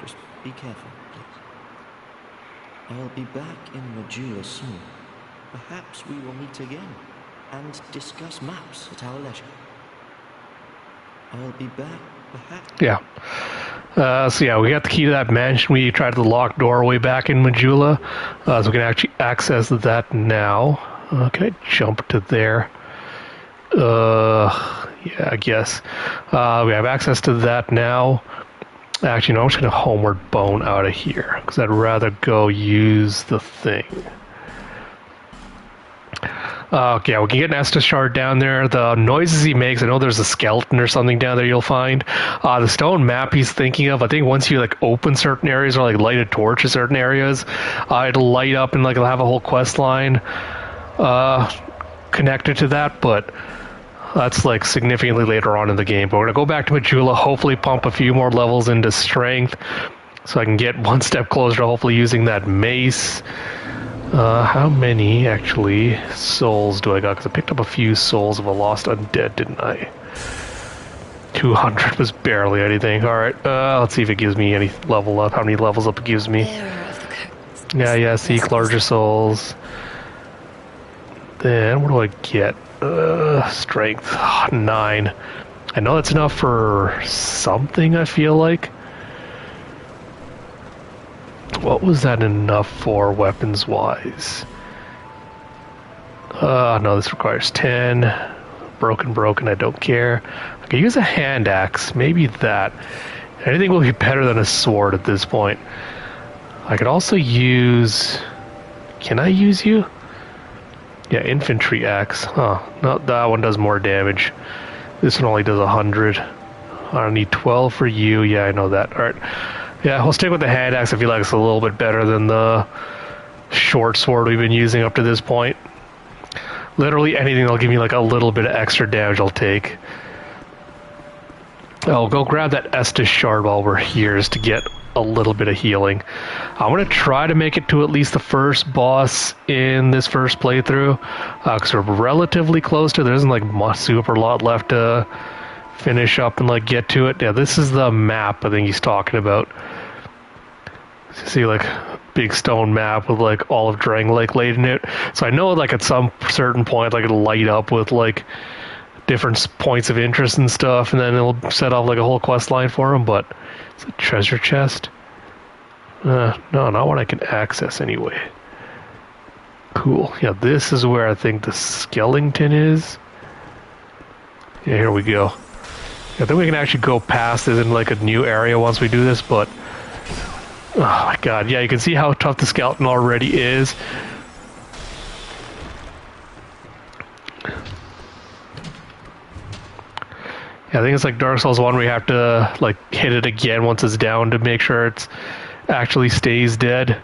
Just be careful, please. I'll be back in Majula soon. Perhaps we will meet again and discuss maps at our leisure. I'll be back, perhaps. Yeah. So yeah, we got the key to that mansion. We tried the locked doorway back in Majula, so we can actually access that now. Can I jump to there? Yeah, I guess. We have access to that now. Actually, no, I'm just going to homeward bone out of here, because I'd rather go use the thing. Okay, we can get an Estus shard down there. The noises he makes, I know there's a skeleton or something down there you'll find. The stone map he's thinking of, I think once you like open certain areas or like light a torch in certain areas, it'll light up and like it'll have a whole quest line connected to that, but that's like significantly later on in the game. But we're going to go back to Majula, hopefully pump a few more levels into strength so I can get one step closer to hopefully using that mace. How many, actually, souls do I got? Because I picked up a few souls of a lost undead, didn't I? 200 was barely anything. Alright, let's see if it gives me any level up. How many levels up it gives me. Yeah, see, larger souls. Then, what do I get? Strength, 9. I know that's enough for something, I feel like. What was that enough for, weapons-wise? No, this requires 10. Broken, I don't care. I could use a hand axe, maybe that. Anything will be better than a sword at this point. I could also use... Can I use you? Yeah, infantry axe. Huh, no, that one does more damage. This one only does 100. I need 12 for you. Yeah, I know that. Alright. Yeah, we'll stick with the hand axe. I feel like it's a little bit better than the short sword we've been using up to this point. Literally anything that'll give me like a little bit of extra damage I'll take. I'll go grab that Estus shard while we're here just to get a little bit of healing. I'm going to try to make it to at least the first boss in this first playthrough, because we're relatively close to it. There isn't like super lot left to finish up and like get to it. Yeah, this is the map I think he's talking about. You see like big stone map with like all of Drangleic laid in it. So I know like at some certain point like it'll light up with like different points of interest and stuff, and then it'll set off like a whole quest line for him. But it's a treasure chest. No, not one I can access anyway. Cool. Yeah, this is where I think the skeleton is. Yeah, here we go. I think we can actually go past this in like a new area once we do this, but oh my god, yeah, you can see how tough the skeleton already is. Yeah, I think it's like Dark Souls 1 where you have to like hit it again once it's down to make sure it's actually stays dead.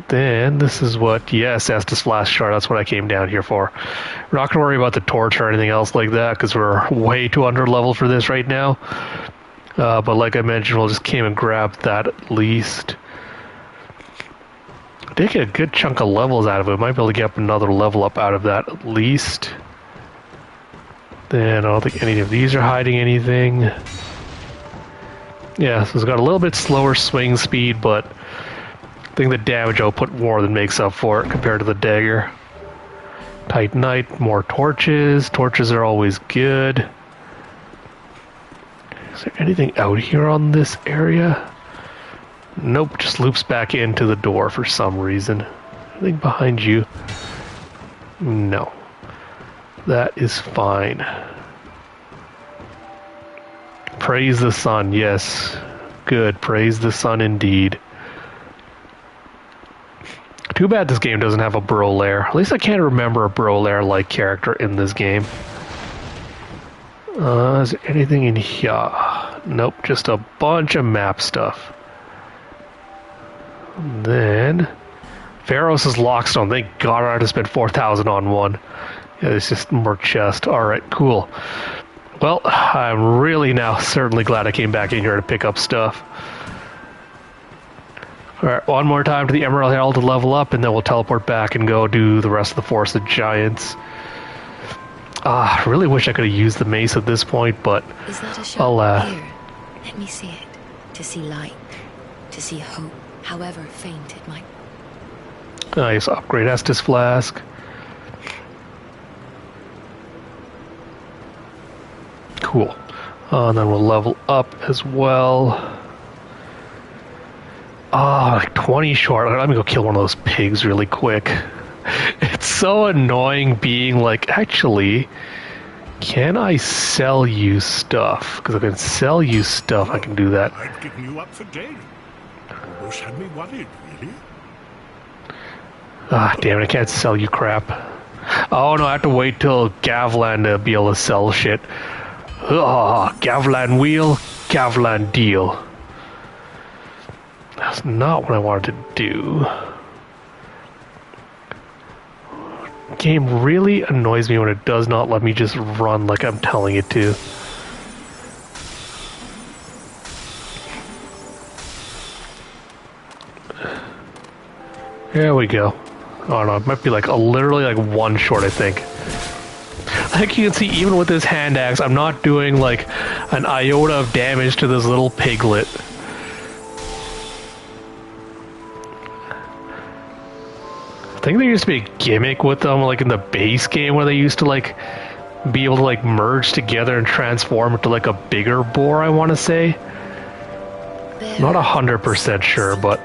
Then this is what, yes, Estus Flash Shard, that's what I came down here for. We're not going to worry about the torch or anything else like that because we're way too under leveled for this right now. But like I mentioned, we'll just came and grab that at least. I did get a good chunk of levels out of it. Might be able to get up another level up out of that at least. Then I don't think any of these are hiding anything. Yeah, so it's got a little bit slower swing speed, but I think the damage output more than makes up for it compared to the dagger. Titanite, more torches. Torches are always good. Is there anything out here on this area? Nope, just loops back into the door for some reason. Anything behind you? No. That is fine. Praise the sun, yes. Good, praise the sun indeed. Too bad this game doesn't have a bro lair. At least I can't remember a bro lair-like character in this game. Is there anything in here? Nope, just a bunch of map stuff. And then Pharos' Lockstone. Thank God I had to spend 4,000 on one. Yeah, it's just more chest. Alright, cool. Well, I'm really now certainly glad I came back in here to pick up stuff. Alright, one more time to the Emerald Herald to level up, and then we'll teleport back and go do the rest of the Forest of Giants. I really wish I could have used the mace at this point, but Is that a shot? Here, let me see it. To see light, to see hope, however faint it might. Nice, upgrade Estus Flask. Cool. And then we'll level up as well. Like 20 short. Let me go kill one of those pigs really quick. It's so annoying being like, actually, can I sell you stuff? Because if I can sell you stuff, I can do that. I'd given you up for dead. Almost had me worried, really. Damn it, I can't sell you crap. Oh no, I have to wait till Gavlan to be able to sell shit. Gavlan wheel, Gavlan deal. That's not what I wanted to do. Game really annoys me when it does not let me just run like I'm telling it to. There we go. Oh no, it might be like literally like one short, I think. Like you can see, even with this hand axe, I'm not doing like an iota of damage to this little piglet. I think there used to be a gimmick with them, like in the base game, where they used to like be able to like merge together and transform into like a bigger boar, I want to say. Not 100% sure, but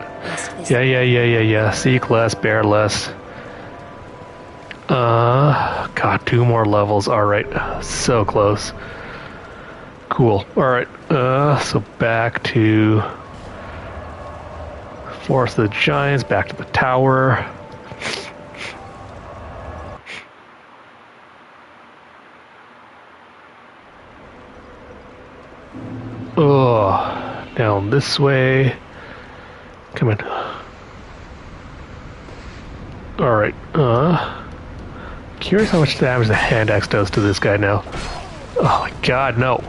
yeah. Seek less, bear less. God, 2 more levels. Alright, so close. Cool. Alright, so back to Forest of the Giants, back to the tower. Down this way. Come in. Alright, curious how much damage the hand axe does to this guy now. Oh my god, no.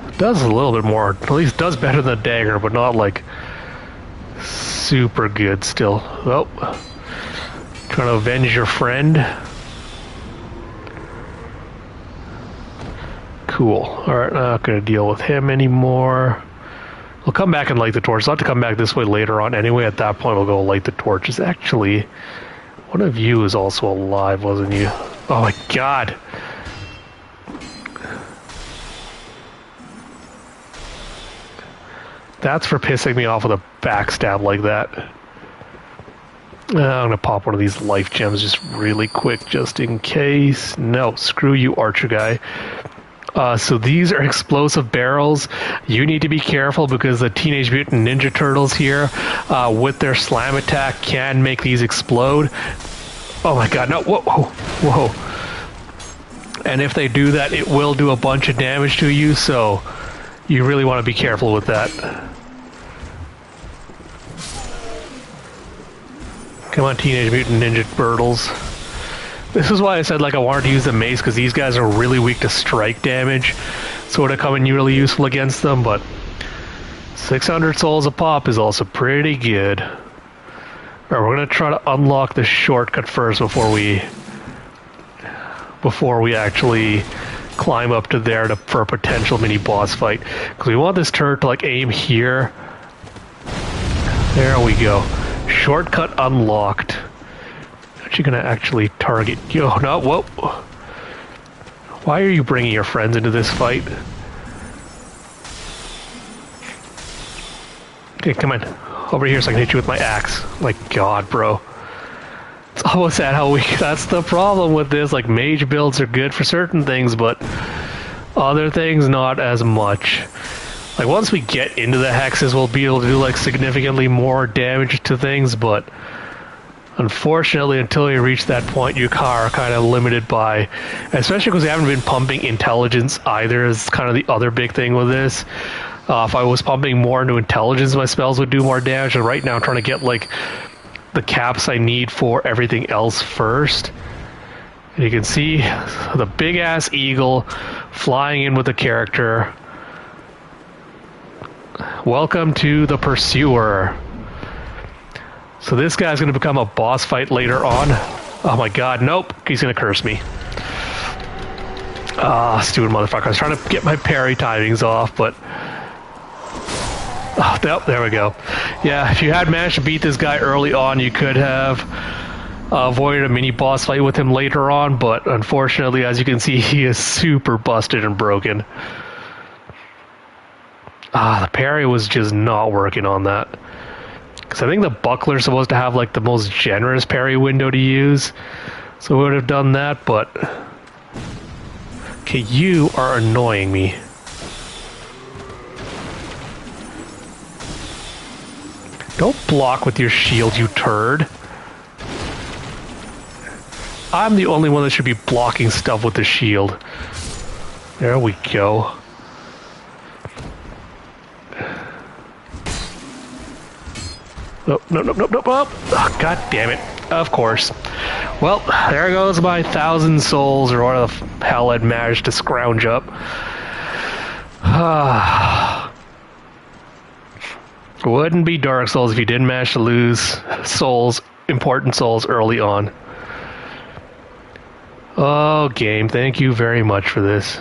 It does a little bit more. At least does better than the dagger, but not like super good still. Oh. Trying to avenge your friend. Cool. Alright, not gonna deal with him anymore. We'll come back and light the torch. I'll have to come back this way later on anyway. At that point, we'll go light the torches. Actually, one of you was also alive, wasn't you? Oh my god. That's for pissing me off with a backstab like that. I'm gonna pop one of these life gems just really quick, just in case. No, screw you, archer guy. So these are explosive barrels. You need to be careful because the Teenage Mutant Ninja Turtles here, with their slam attack, can make these explode. Oh my god, no, whoa. And if they do that, it will do a bunch of damage to you, so you really want to be careful with that. Come on, Teenage Mutant Ninja Turtles. This is why I said like I wanted to use the mace, because these guys are really weak to strike damage, so it would have come in really useful against them, but 600 souls a pop is also pretty good. Alright, we're going to try to unlock the shortcut first before we actually climb up to there for a potential mini boss fight. Because we want this turret to like aim here. There we go. Shortcut unlocked. Actually gonna actually target you. Oh, no, whoa. Why are you bringing your friends into this fight? Okay, come on. Over here so I can hit you with my axe. My god, bro. It's almost at how weak. That's the problem with this. Like, mage builds are good for certain things, but other things not as much. Like, once we get into the hexes, we'll be able to do like significantly more damage to things, but unfortunately, until you reach that point, you are kind of limited by, especially because we haven't been pumping intelligence either, is kind of the other big thing with this. If I was pumping more into intelligence, my spells would do more damage, and right now I'm trying to get like the caps I need for everything else first. And you can see the big ass eagle flying in with the character. Welcome to the Pursuer. So this guy's going to become a boss fight later on. Oh my god, nope, he's going to curse me. Ah, stupid motherfucker. I was trying to get my parry timings off, but oh, nope, there we go. Yeah, if you had managed to beat this guy early on, you could have avoided a mini boss fight with him later on, but unfortunately, as you can see, he is super busted and broken. Ah, the parry was just not working on that. Because I think the buckler is supposed to have like the most generous parry window to use. So we would have done that, but okay, you are annoying me. Don't block with your shield, you turd. I'm the only one that should be blocking stuff with the shield. There we go. Oh, no, no, no, no, oh, god damn it. Of course. Well, there goes my 1,000 souls, or what the hell I'd managed to scrounge up. Wouldn't be Dark Souls if you didn't manage to lose souls, important souls, early on. Oh, game, thank you very much for this.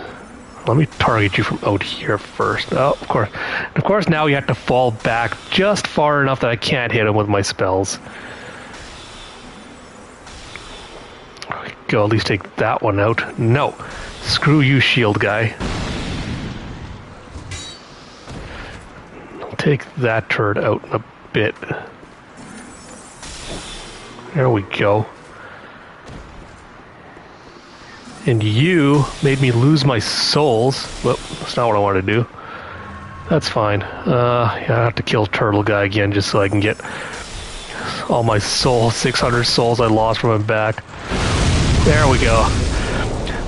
Let me target you from out here first. Oh, of course. And of course, now you have to fall back just far enough that I can't hit him with my spells. Go, at least take that one out. No. Screw you, shield guy. I'll take that turret out in a bit. There we go. And you made me lose my souls. Well, that's not what I wanted to do. That's fine. Yeah, I have to kill Turtle Guy again just so I can get all my souls, 600 souls I lost from him back. There we go.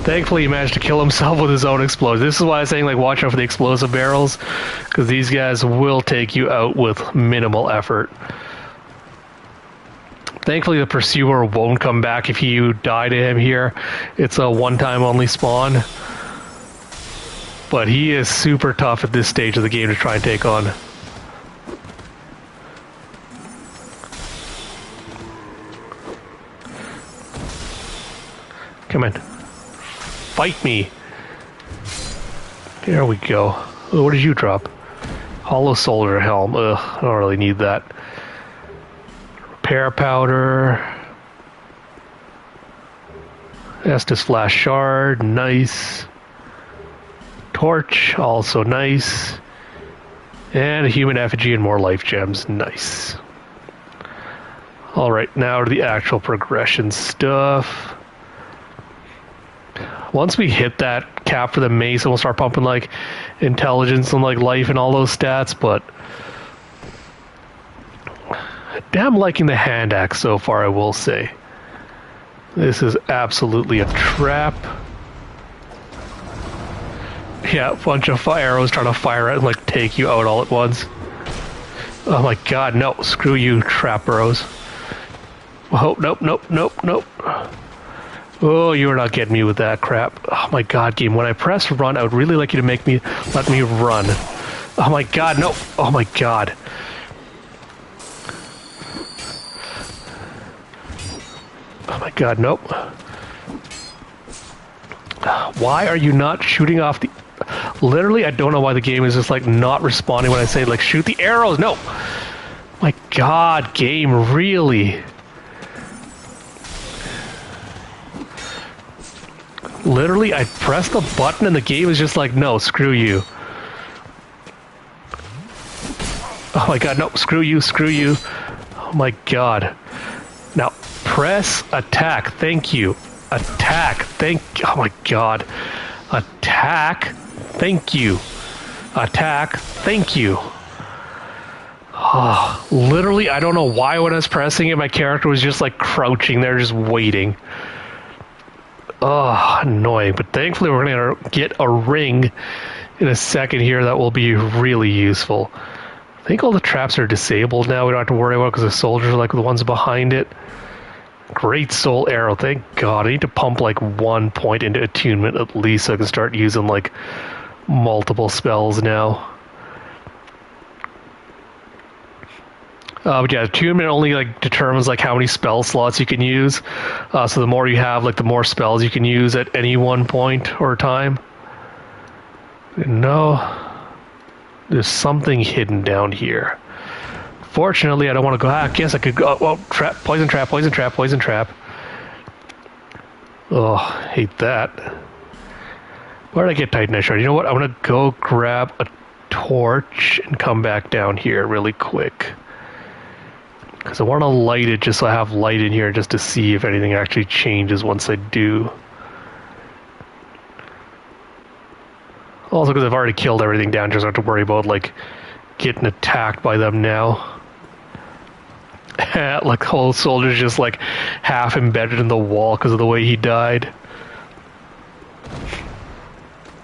Thankfully, he managed to kill himself with his own explosion. This is why I was saying, like, watch out for the explosive barrels, because these guys will take you out with minimal effort. Thankfully, the Pursuer won't come back if you die to him here. It's a one-time only spawn. But he is super tough at this stage of the game to try and take on. Come in. Fight me. There we go. Oh, what did you drop? Hollow Soldier Helm. Ugh, I don't really need that. Repair Powder. Estus Flash Shard. Nice. Torch. Also nice. And a Human Effigy and more Life Gems. Nice. Alright, now to the actual progression stuff. Once we hit that cap for the mace, we'll start pumping like intelligence and like life and all those stats, but damn liking the hand axe so far, I will say. This is absolutely a trap. Yeah, a bunch of arrows trying to fire at and like take you out all at once. Oh my god, no, screw you, trap arrows. Oh, nope, nope, nope, nope. Oh, you're not getting me with that crap. Oh my god, game. When I press run, I would really like you to let me run. Oh my god, no. Oh my god. Oh my god, nope. Why are you not shooting off the... Literally, I don't know why the game is just like not responding when I say like shoot the arrows. No! My god, game, really? Literally, I pressed the button and the game is just like, no, screw you. Oh my god, no, screw you, screw you. Oh my god. Now, press attack, thank you. Attack, oh my god. Attack, thank you. Attack, thank you. Oh, literally, I don't know why when I was pressing it, my character was just like crouching there, just waiting. Oh, annoying. But thankfully, we're going to get a ring in a second here that will be really useful. I think all the traps are disabled now. We don't have to worry about it because the soldiers are like the ones behind it. Great soul arrow. Thank God. I need to pump like 1 point into attunement at least so I can start using like multiple spells now. But yeah, attunement only like determines like how many spell slots you can use. So the more you have, like the more spells you can use at any one point or time. No, there's something hidden down here. Fortunately, I don't want to go. I guess I could go. Oh, trap, poison trap, poison trap, poison trap. Oh, hate that. Where did I get Titanite shard? You know what? I'm gonna go grab a torch and come back down here really quick. Because I want to light it just so I have light in here just to see if anything actually changes once I do. Also because I've already killed everything down, just don't have to worry about like getting attacked by them now. Like the whole soldier's just like half embedded in the wall because of the way he died.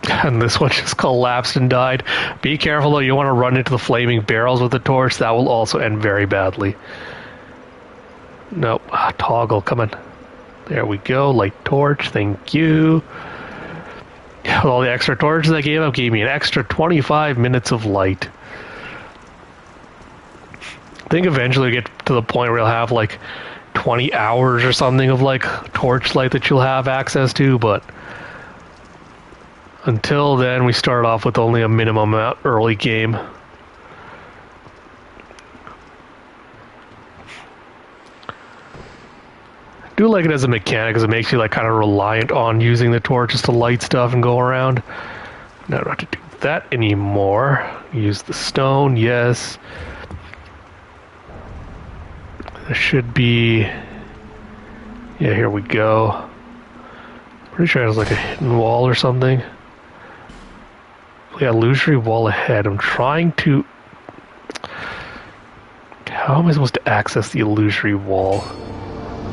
And this one just collapsed and died. Be careful though, you want to run into the flaming barrels with the torch. That will also end very badly. Nope. Toggle, come on. There we go. Light torch, thank you. With all the extra torches I gave me an extra 25 minutes of light. I think eventually we get to the point where you'll have like 20 hours or something of like torchlight that you'll have access to, but until then, we start off with only a minimum amount early game. I do like it as a mechanic because it makes you like kind of reliant on using the torches to light stuff and go around. Now I don't have to do that anymore. Use the stone, yes. There should be... Yeah, here we go. Pretty sure there's like a hidden wall or something. Yeah, illusory wall ahead. I'm trying to... How am I supposed to access the illusory wall?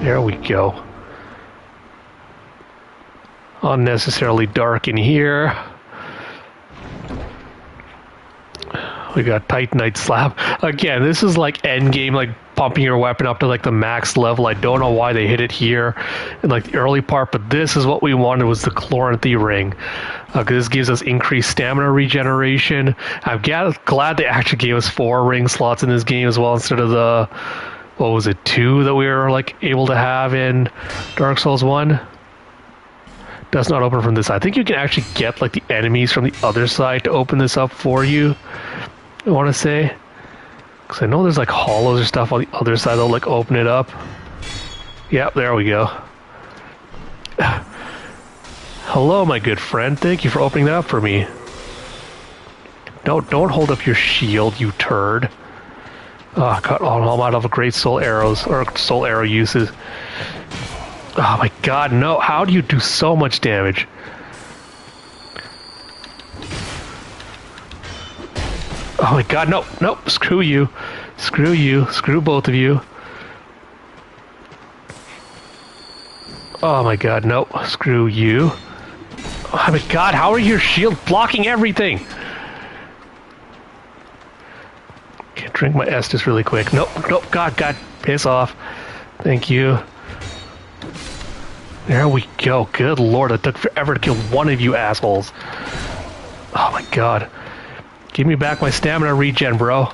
There we go. Unnecessarily dark in here. We got Titanite slab. Again, this is like endgame, like pumping your weapon up to like the max level. I don't know why they hit it here in like the early part, but this is what we wanted, was the Chloranthy ring. Because this gives us increased stamina regeneration. I'm glad they actually gave us 4 ring slots in this game as well, instead of the, what was it, 2 that we were like able to have in Dark Souls 1. Does not open from this side. I think you can actually get like the enemies from the other side to open this up for you, I want to say. Because I know there's like hollows or stuff on the other side that'll like open it up. Yep, there we go. Hello, my good friend. Thank you for opening that up for me. Don't hold up your shield, you turd. Oh, God, I'm out of great soul arrows, or soul arrow uses. Oh my God, no. How do you do so much damage? Oh my God, no, no, screw you. Screw you, screw both of you. Oh my God, no, screw you. Oh my God, how are your shield blocking everything? Okay, drink my Estus really quick. Nope, nope, God, piss off. Thank you. There we go. Good Lord, it took forever to kill one of you assholes. Oh my God. Give me back my stamina regen, bro.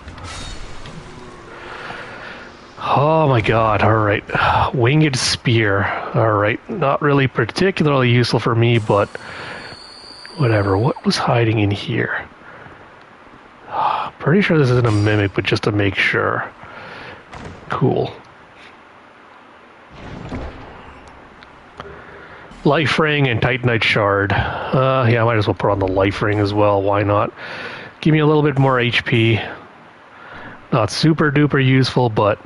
Oh my god, alright. Winged spear. Alright, not really particularly useful for me, but whatever. What was hiding in here? Pretty sure this isn't a mimic, but just to make sure. Cool. Life ring and titanite shard. Yeah, I might as well put on the life ring as well. Why not? Give me a little bit more HP. Not super duper useful, but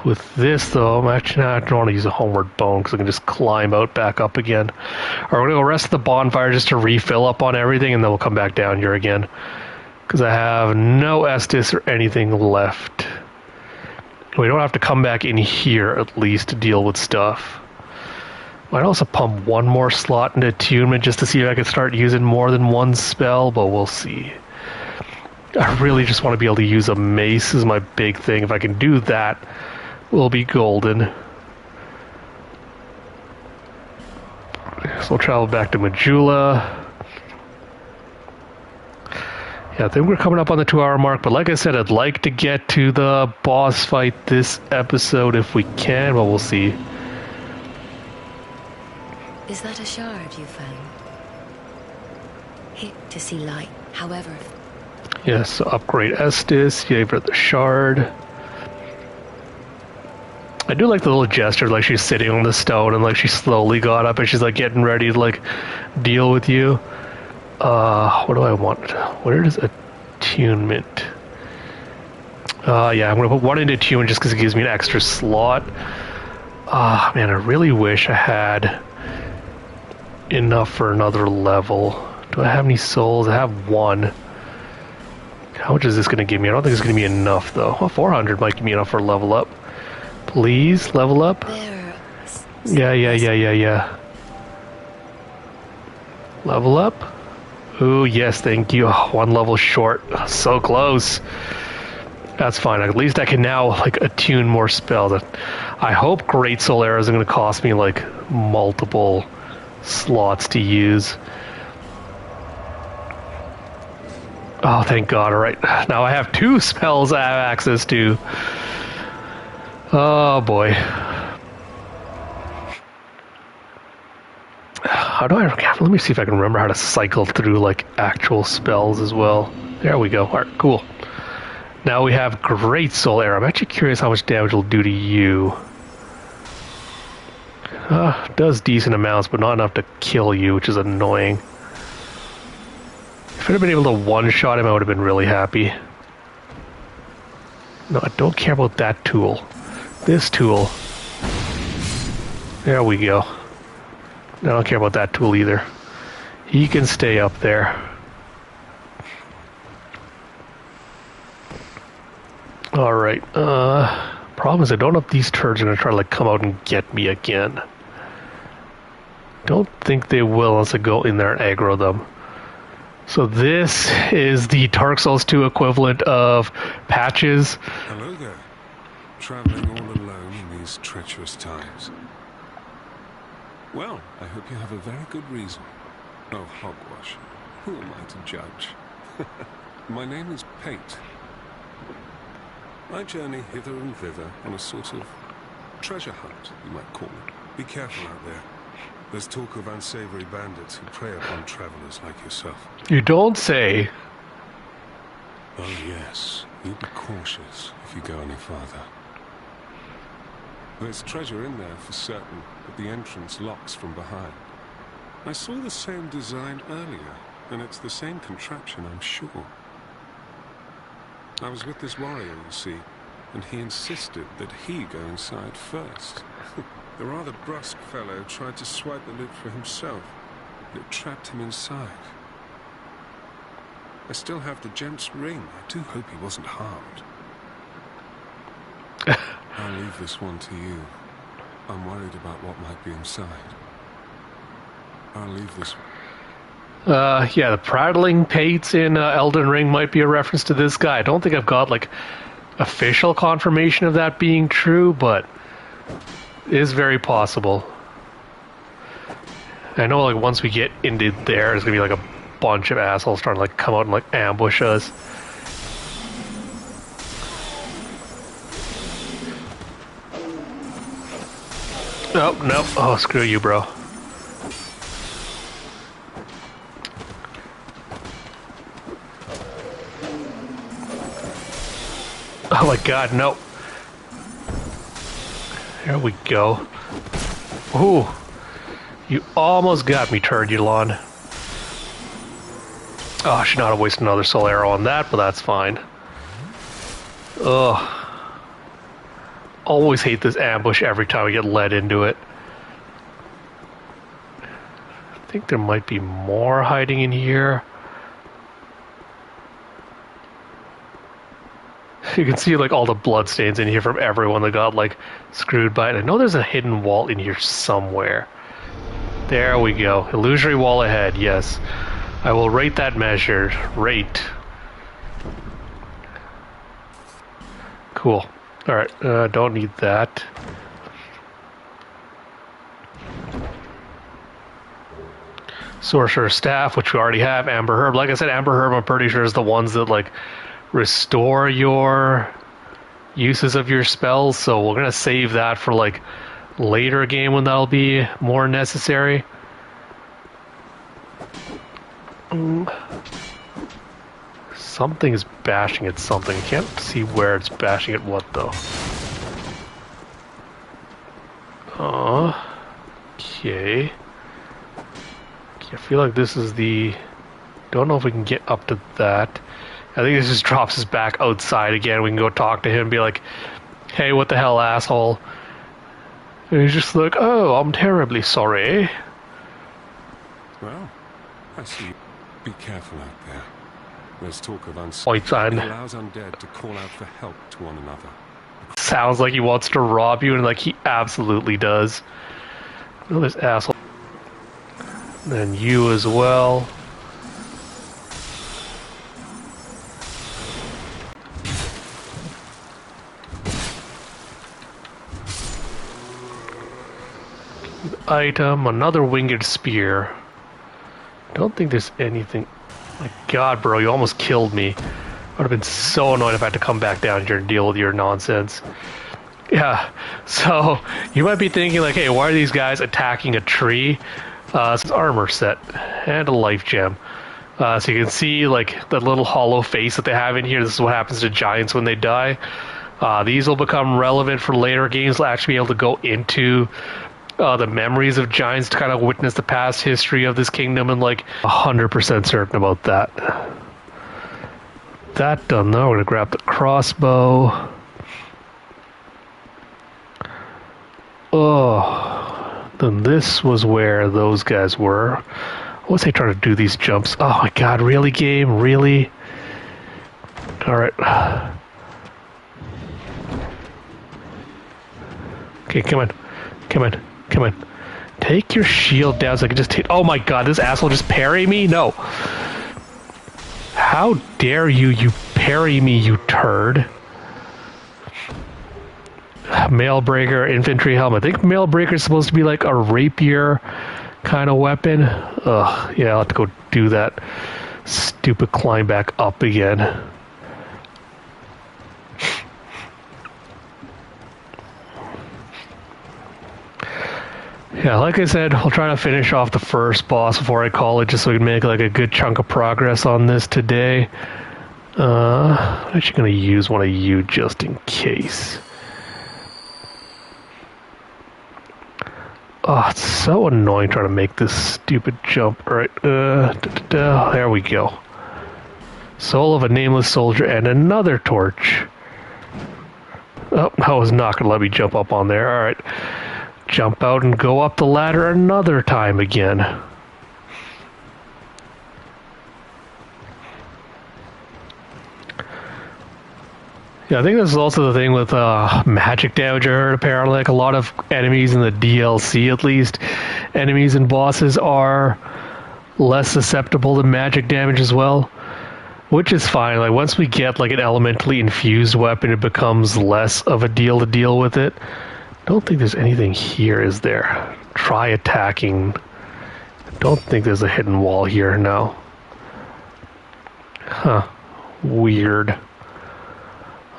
with this though, I'm actually not, I don't want to use a homeward bone because I can just climb out back up again. Alright, we're gonna go rest at the bonfire just to refill up on everything, and then we'll come back down here again because I have no Estus or anything left. We don't have to come back in here at least to deal with stuff. Might also pump one more slot into attunement just to see if I can start using more than one spell, but we'll see. I really just want to be able to use a mace is my big thing. If I can do that, we'll be golden. So we'll travel back to Majula. Yeah, I think we're coming up on the 2-hour mark, but like I said, I'd like to get to the boss fight this episode if we can, but we'll see. Is that a shard you found? Hit to see light, however. Yes, so upgrade Estus, gave her the shard. I do like the little gesture, like she's sitting on the stone and like she slowly got up and she's like getting ready to like deal with you. What do I want? Where is attunement? Yeah, I'm gonna put one into attunement just because it gives me an extra slot. Man, I really wish I had enough for another level. Do I have any souls? I have one. How much is this gonna give me? I don't think it's gonna be enough though. Well, 400 might give me enough for a level up. Please, level up. Yeah. Level up. Ooh, yes, thank you. Oh, one level short. So close. That's fine. At least I can now like attune more spells. I hope Great Soul Arrow isn't going to cost me like multiple slots to use. Oh, thank God. All right. Now I have 2 spells I have access to. Oh, boy. How do I... Let me see if I can remember how to cycle through, like, actual spells as well. There we go. All right, cool. Now we have Great Soul Arrow. I'm actually curious how much damage it'll do to you. Does decent amounts, but not enough to kill you, which is annoying. If I'd have been able to one-shot him, I would have been really happy. No, I don't care about that tool. This tool. There we go. I don't care about that tool either. He can stay up there. Alright, problem is I don't know if these turds are going to try to like come out and get me again. Don't think they will unless I go in there and aggro them. So this is the Dark Souls 2 equivalent of patches. Hello there. Traveling all alone in these treacherous times. Well, I hope you have a very good reason. Oh, hogwash. Who am I to judge? My name is Pate. I journey hither and thither on a sort of treasure hunt, you might call it. Be careful out there. There's talk of unsavory bandits who prey upon travelers like yourself. You don't say. Oh yes, you be cautious if you go any farther. There's treasure in there for certain, but the entrance locks from behind. I saw the same design earlier, and it's the same contraption, I'm sure. I was with this warrior, you see, and he insisted that he go inside first. The rather brusque fellow tried to swipe the loot for himself, but it trapped him inside. I still have the gent's ring. I do hope he wasn't harmed. I'll leave this one to you. I'm worried about what might be inside. I'll leave this one. Yeah, the prattling pates in Elden Ring might be a reference to this guy. I don't think I've got, like, official confirmation of that being true, but it is very possible. I know, like, once we get into there, there's gonna be, like, a bunch of assholes trying to, like, come out and, like, ambush us. nope. Oh, screw you, bro. Oh my god, no. There we go. Ooh. You almost got me, turd, you lawn. Oh, I should not have wasted another soul arrow on that, but that's fine. Ugh. Always hate this ambush every time I get led into it. I think there might be more hiding in here. You can see like all the bloodstains in here from everyone that got like screwed by it. I know there's a hidden wall in here somewhere. There we go. Illusory wall ahead, yes. I will rate that measure. Rate. Cool. Alright, don't need that. Sorcerer Staff, which we already have. Amber Herb. Like I said, Amber Herb, I'm pretty sure is the ones that like restore your uses of your spells, so we're gonna save that for like later game when that'll be more necessary. Something's bashing at something. I can't see where it's bashing at what though. Okay. I feel like this is the... Don't know if we can get up to that. I think this just drops us back outside again. We can go talk to him and be like, hey, what the hell, asshole? And he's just like, oh, I'm terribly sorry. Well, I see. Be careful out there. There's talk of It allows undead to call out for help to one another. Sounds like he wants to rob you, and like he absolutely does. Oh, this asshole. Then you as well. Item, another winged spear. Don't think there's anything. My god, bro, you almost killed me. I would have been so annoyed if I had to come back down here and deal with your nonsense. Yeah, so you might be thinking like, hey, why are these guys attacking a tree? It's an armor set and a life gem. So you can see like the little hollow face that they have in here. This is what happens to giants when they die. These will become relevant for later games. They'll actually be able to go into the memories of giants to kind of witness the past history of this kingdom, and like 100% certain about that. That done though, we're gonna grab the crossbow. Oh, then this was where those guys were. What was they trying to do these jumps? Oh my god, really, game? Really? Alright. Okay, come on. Come on. Come on. Take your shield down so I can just take... Oh my god, this asshole just parry me? No. How dare you parry me, you turd. Mailbreaker, infantry helmet. I think Mailbreaker is supposed to be like a rapier kind of weapon. Ugh, yeah, I'll have to go do that. Stupid climb back up again. Yeah, like I said, I'll try to finish off the first boss before I call it, just so we can make like a good chunk of progress on this today. I'm actually going to use one of you just in case. Oh, it's so annoying trying to make this stupid jump. Alright, there we go. Soul of a nameless soldier and another torch. Oh, that was not going to let me jump up on there. Alright. Jump out and go up the ladder another time again. Yeah, I think this is also the thing with magic damage. I heard apparently like a lot of enemies in the DLC, at least, enemies and bosses are less susceptible to magic damage as well, which is fine. Like once we get like an elementally infused weapon, it becomes less of a deal to deal with it. Don't think there's anything here, is there? Try attacking. Don't think there's a hidden wall here, no. Huh. Weird.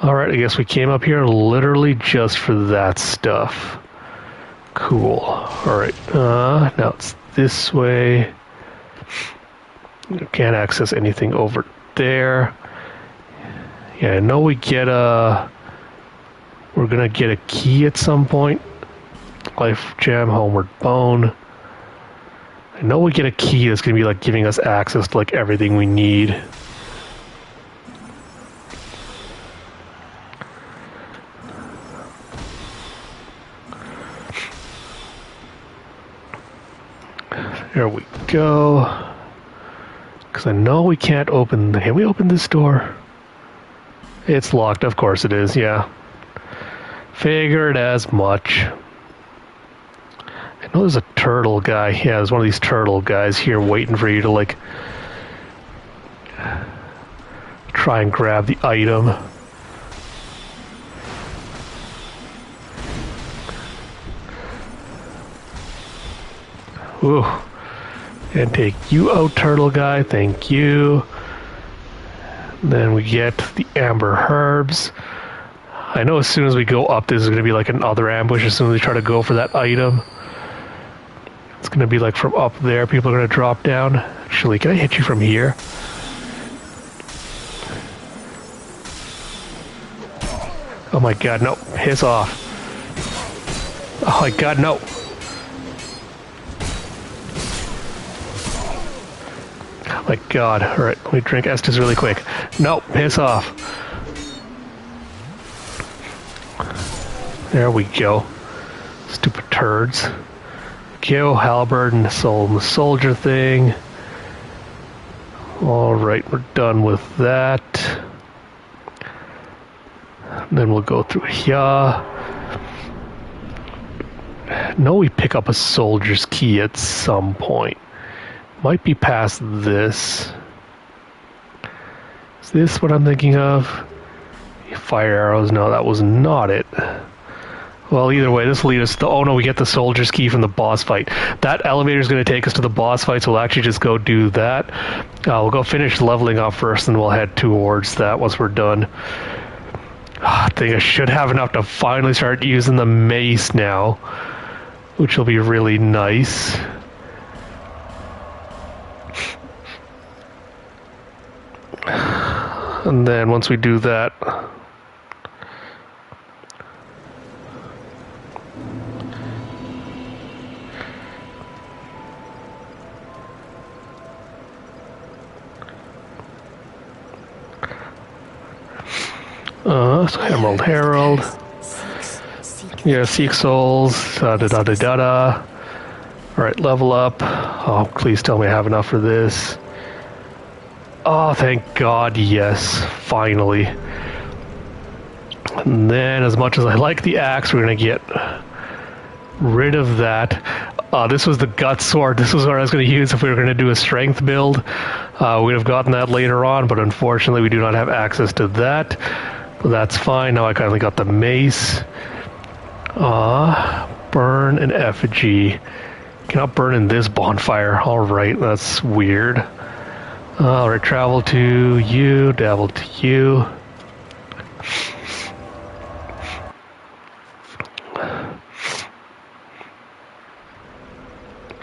Alright, I guess we came up here literally just for that stuff. Cool. Alright, now it's this way. You can't access anything over there. Yeah, I know we get we're gonna get a key at some point. Life Gem, Homeward Bone. I know we get a key that's gonna be like giving us access to like everything we need. There we go. Because I know we can't open... Can we open this door? It's locked. Of course it is, yeah. Figured as much. I know there's a turtle guy. Yeah, there's one of these turtle guys here waiting for you to, like... try and grab the item. Ooh. And take you out, turtle guy. Thank you. Then we get the amber herbs. I know as soon as we go up, this is going to be like another ambush as soon as we try to go for that item. It's going to be like from up there. People are going to drop down. Actually, can I hit you from here? Oh my god, no. Piss off. Oh my god, no. Oh my god. Alright, let me drink Estus really quick. No, piss off. There we go. Stupid turds. Kill halberd and soul the soldier thing. Alright, we're done with that. Then we'll go through here. No, we pick up a soldier's key at some point. Might be past this. Is this what I'm thinking of? Fire arrows? No, that was not it. Well, either way, this will lead us to... Oh no, we get the soldier's key from the boss fight. That elevator is going to take us to the boss fight, so we'll actually just go do that. We'll go finish leveling up first, and we'll head towards that once we're done. I think I should have enough to finally start using the mace now, which will be really nice. And then once we do that, so Emerald Herald. Yeah, seek souls. Da-da-da-da-da. Alright, level up. Oh, please tell me I have enough for this. Oh, thank God, yes. Finally. And then, as much as I like the axe, we're going to get rid of that. This was the gut sword. This was what I was going to use if we were going to do a strength build. We'd have gotten that later on, but unfortunately we do not have access to that. But that's fine. Now I kindly got the mace. Burn an effigy. Cannot burn in this bonfire. Alright, that's weird. Alright, travel to you, dabble to you.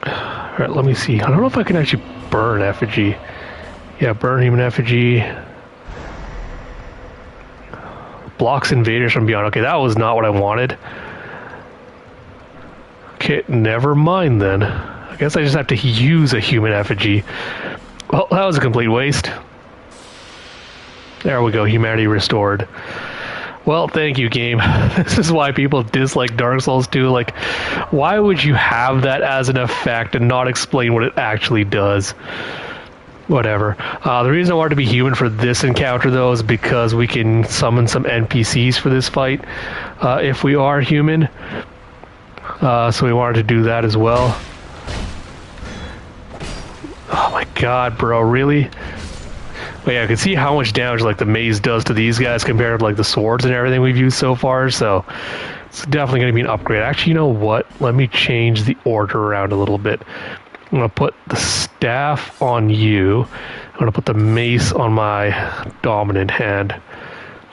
Alright, let me see. I don't know if I can actually burn effigy. Yeah, burn human effigy. Blocks invaders from beyond. Okay, that was not what I wanted. Okay, never mind then. I guess I just have to use a human effigy. Well, that was a complete waste. There we go, humanity restored. Well, thank you, game. This is why people dislike Dark Souls 2. Like, why would you have that as an effect and not explain what it actually does? Whatever. The reason I wanted to be human for this encounter, though, is because we can summon some NPCs for this fight if we are human. So we wanted to do that as well. Oh my god, bro, really? But yeah, I can see how much damage like the maze does to these guys compared to like the swords and everything we've used so far, so it's definitely going to be an upgrade. Actually, you know what? Let me change the order around a little bit. I'm going to put the staff on you. I'm going to put the mace on my dominant hand.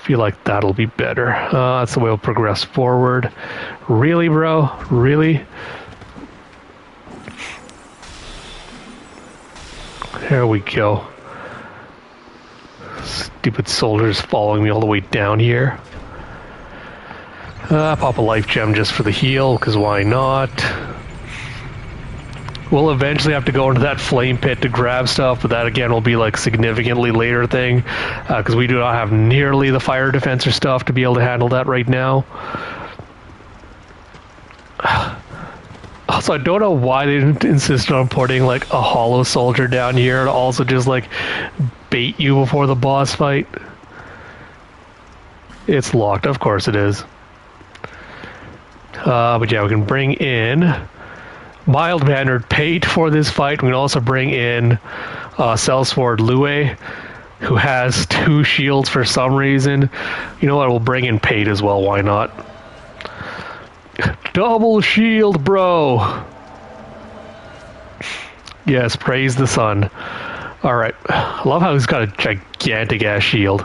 feel like that'll be better. That's the way we'll progress forward. Really, bro? Really? There we go. Stupid soldiers following me all the way down here. Pop a life gem just for the heal, because why not? We'll eventually have to go into that flame pit to grab stuff, but that again will be like significantly later thing, because we do not have nearly the fire defense or stuff to be able to handle that right now. Also, I don't know why they didn't insist on putting like a hollow soldier down here to also just like bait you before the boss fight. It's locked, of course it is. But yeah, we can bring in mild-mannered Pate for this fight. We can also bring in Sellsword Lue, who has 2 shields for some reason. You know what, we'll bring in Pate as well, why not? Double shield, bro! Yes, praise the sun. Alright, I love how he's got a gigantic-ass shield.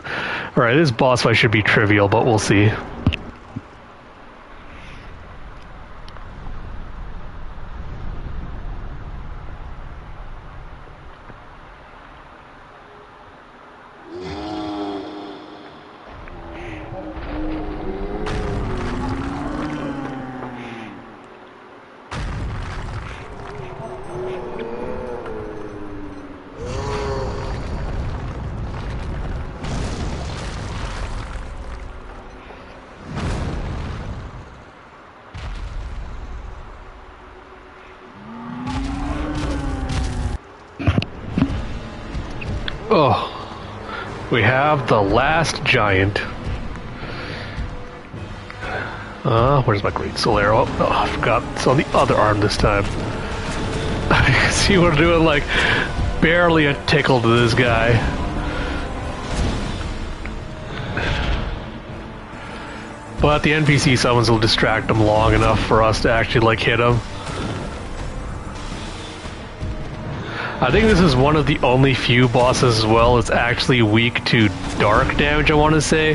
Alright, this boss fight should be trivial, but we'll see. Oh, we have the last giant. Where's my great soul arrow? Oh, I forgot. It's on the other arm this time. See, we're doing like barely a tickle to this guy. But the NPC summons will distract him long enough for us to actually like hit him. I think this is one of the only few bosses as well that's actually weak to dark damage, I want to say,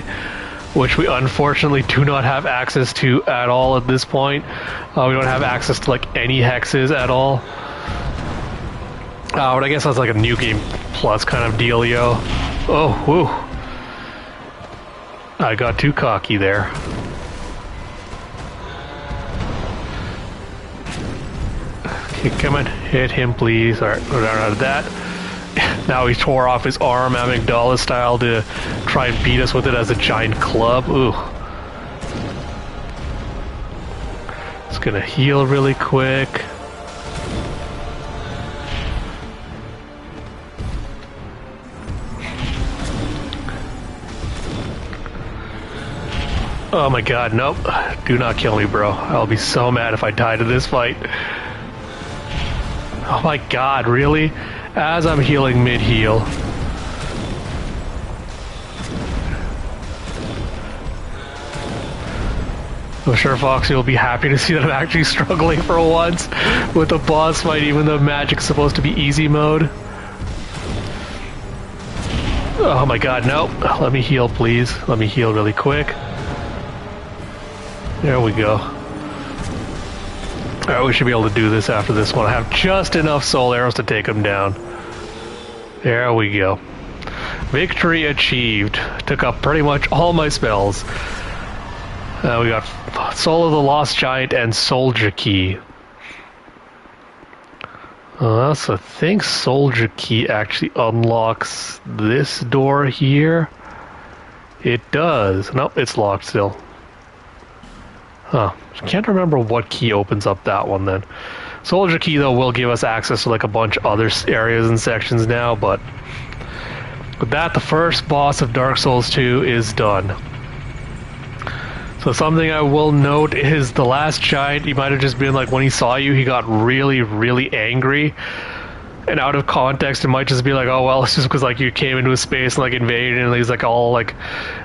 which we unfortunately do not have access to at all at this point. We don't have access to like any hexes at all. But I guess that's like a new game plus kind of dealio. Oh, whoo. I got too cocky there. Okay, come on, hit him please. Alright, we're down out of that. Now he tore off his arm, amygdala style, to try and beat us with it as a giant club. Ooh. It's gonna heal really quick. Oh my god, nope. Do not kill me, bro. I'll be so mad if I die to this fight. Oh my god, really? As I'm healing mid-heal. I'm sure Foxy will be happy to see that I'm actually struggling for once with a boss fight, even though magic's supposed to be easy mode. Oh my god, nope. Let me heal, please. Let me heal really quick. There we go. Alright, we should be able to do this after this one. I have just enough soul arrows to take him down. There we go. Victory achieved. Took up pretty much all my spells. We got Soul of the Lost Giant and Soldier Key. So I think Soldier Key actually unlocks this door here. It does. Nope, it's locked still. Huh. I can't remember what key opens up that one then. Soldier Key, though, will give us access to like a bunch of other areas and sections now, but with that, the first boss of Dark Souls 2 is done. So something I will note is the last giant, he might have just been like, when he saw you, he got really, really angry. And out of context, it might just be like, oh, well, it's just because like you came into his space and like invaded and he's like all like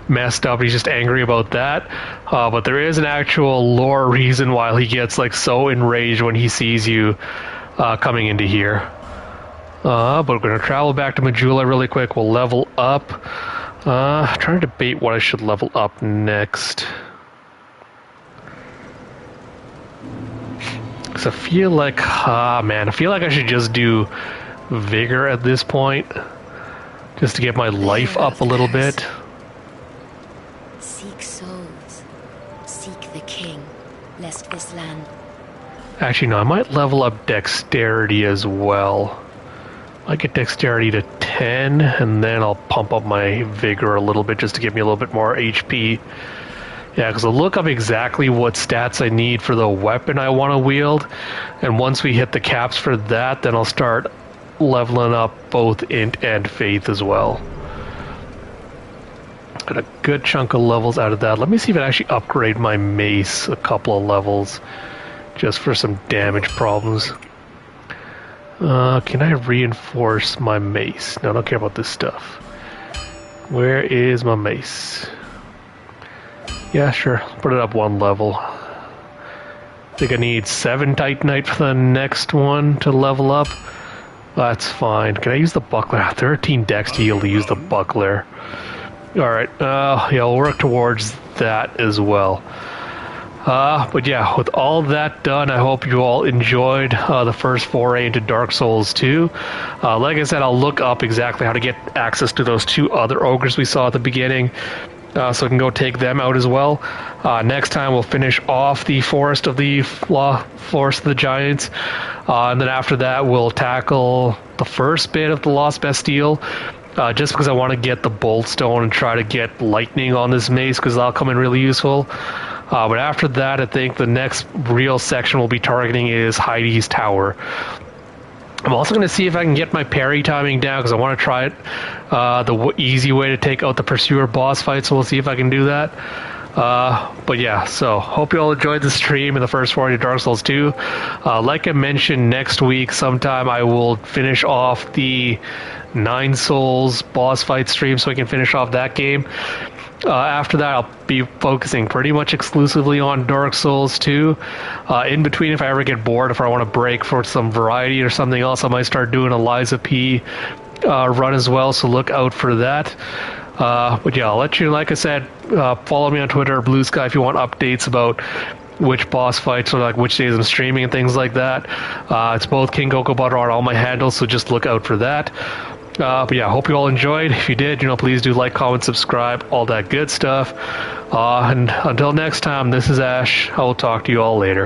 messed up. He's just angry about that. But there is an actual lore reason why he gets like so enraged when he sees you coming into here. But we're going to travel back to Majula really quick. We'll level up. Trying to debate what I should level up next. Because I feel like, man, I feel like I should just do Vigor at this point. Just to get my life up a little bit. Seek souls. Seek the king, lest this land... Actually, no, I might level up Dexterity as well. I get Dexterity to 10, and then I'll pump up my Vigor a little bit just to give me a little bit more HP. Yeah, because I'll look up exactly what stats I need for the weapon I want to wield, and once we hit the caps for that, then I'll start leveling up both Int and Faith as well. Got a good chunk of levels out of that. Let me see if I actually upgrade my mace a couple of levels, just for some damage problems. Can I reinforce my mace? No, I don't care about this stuff. Where is my mace? Yeah, sure. Put it up one level. I think I need 7 Titanite for the next one to level up. That's fine. Can I use the buckler? 13 dex to yield to use the buckler. Alright, yeah, I'll work towards that as well. But yeah, with all that done, I hope you all enjoyed the first foray into Dark Souls 2. Like I said, I'll look up exactly how to get access to those 2 other ogres we saw at the beginning. So I can go take them out as well. Next time we'll finish off the Forest of the Giants. And then after that we'll tackle the first bit of the Lost Bastille. Just because I want to get the Bolt Stone and try to get lightning on this mace, because that'll come in really useful. But after that, I think the next real section we'll be targeting is Heidi's Tower. I'm also going to see if I can get my parry timing down, because I want to try it the easy way to take out the Pursuer boss fight, so we'll see if I can do that. But yeah, so hope you all enjoyed the stream in the first 40 Dark Souls 2. Like I mentioned, next week sometime I will finish off the 9 Souls boss fight stream so I can finish off that game. After that, I'll be focusing pretty much exclusively on Dark Souls 2. In between, if I ever get bored, if I want to break for some variety or something else, I might start doing a Liza P run as well, so look out for that. But yeah, I'll let you, like I said, follow me on Twitter or Blue Sky if you want updates about which boss fights or like which days I'm streaming and things like that. It's both King Coco Butter on all my handles, so just look out for that. But yeah, hope you all enjoyed. If you did, please do like, comment, subscribe, all that good stuff. And until next time, this is Ash. I will talk to you all later.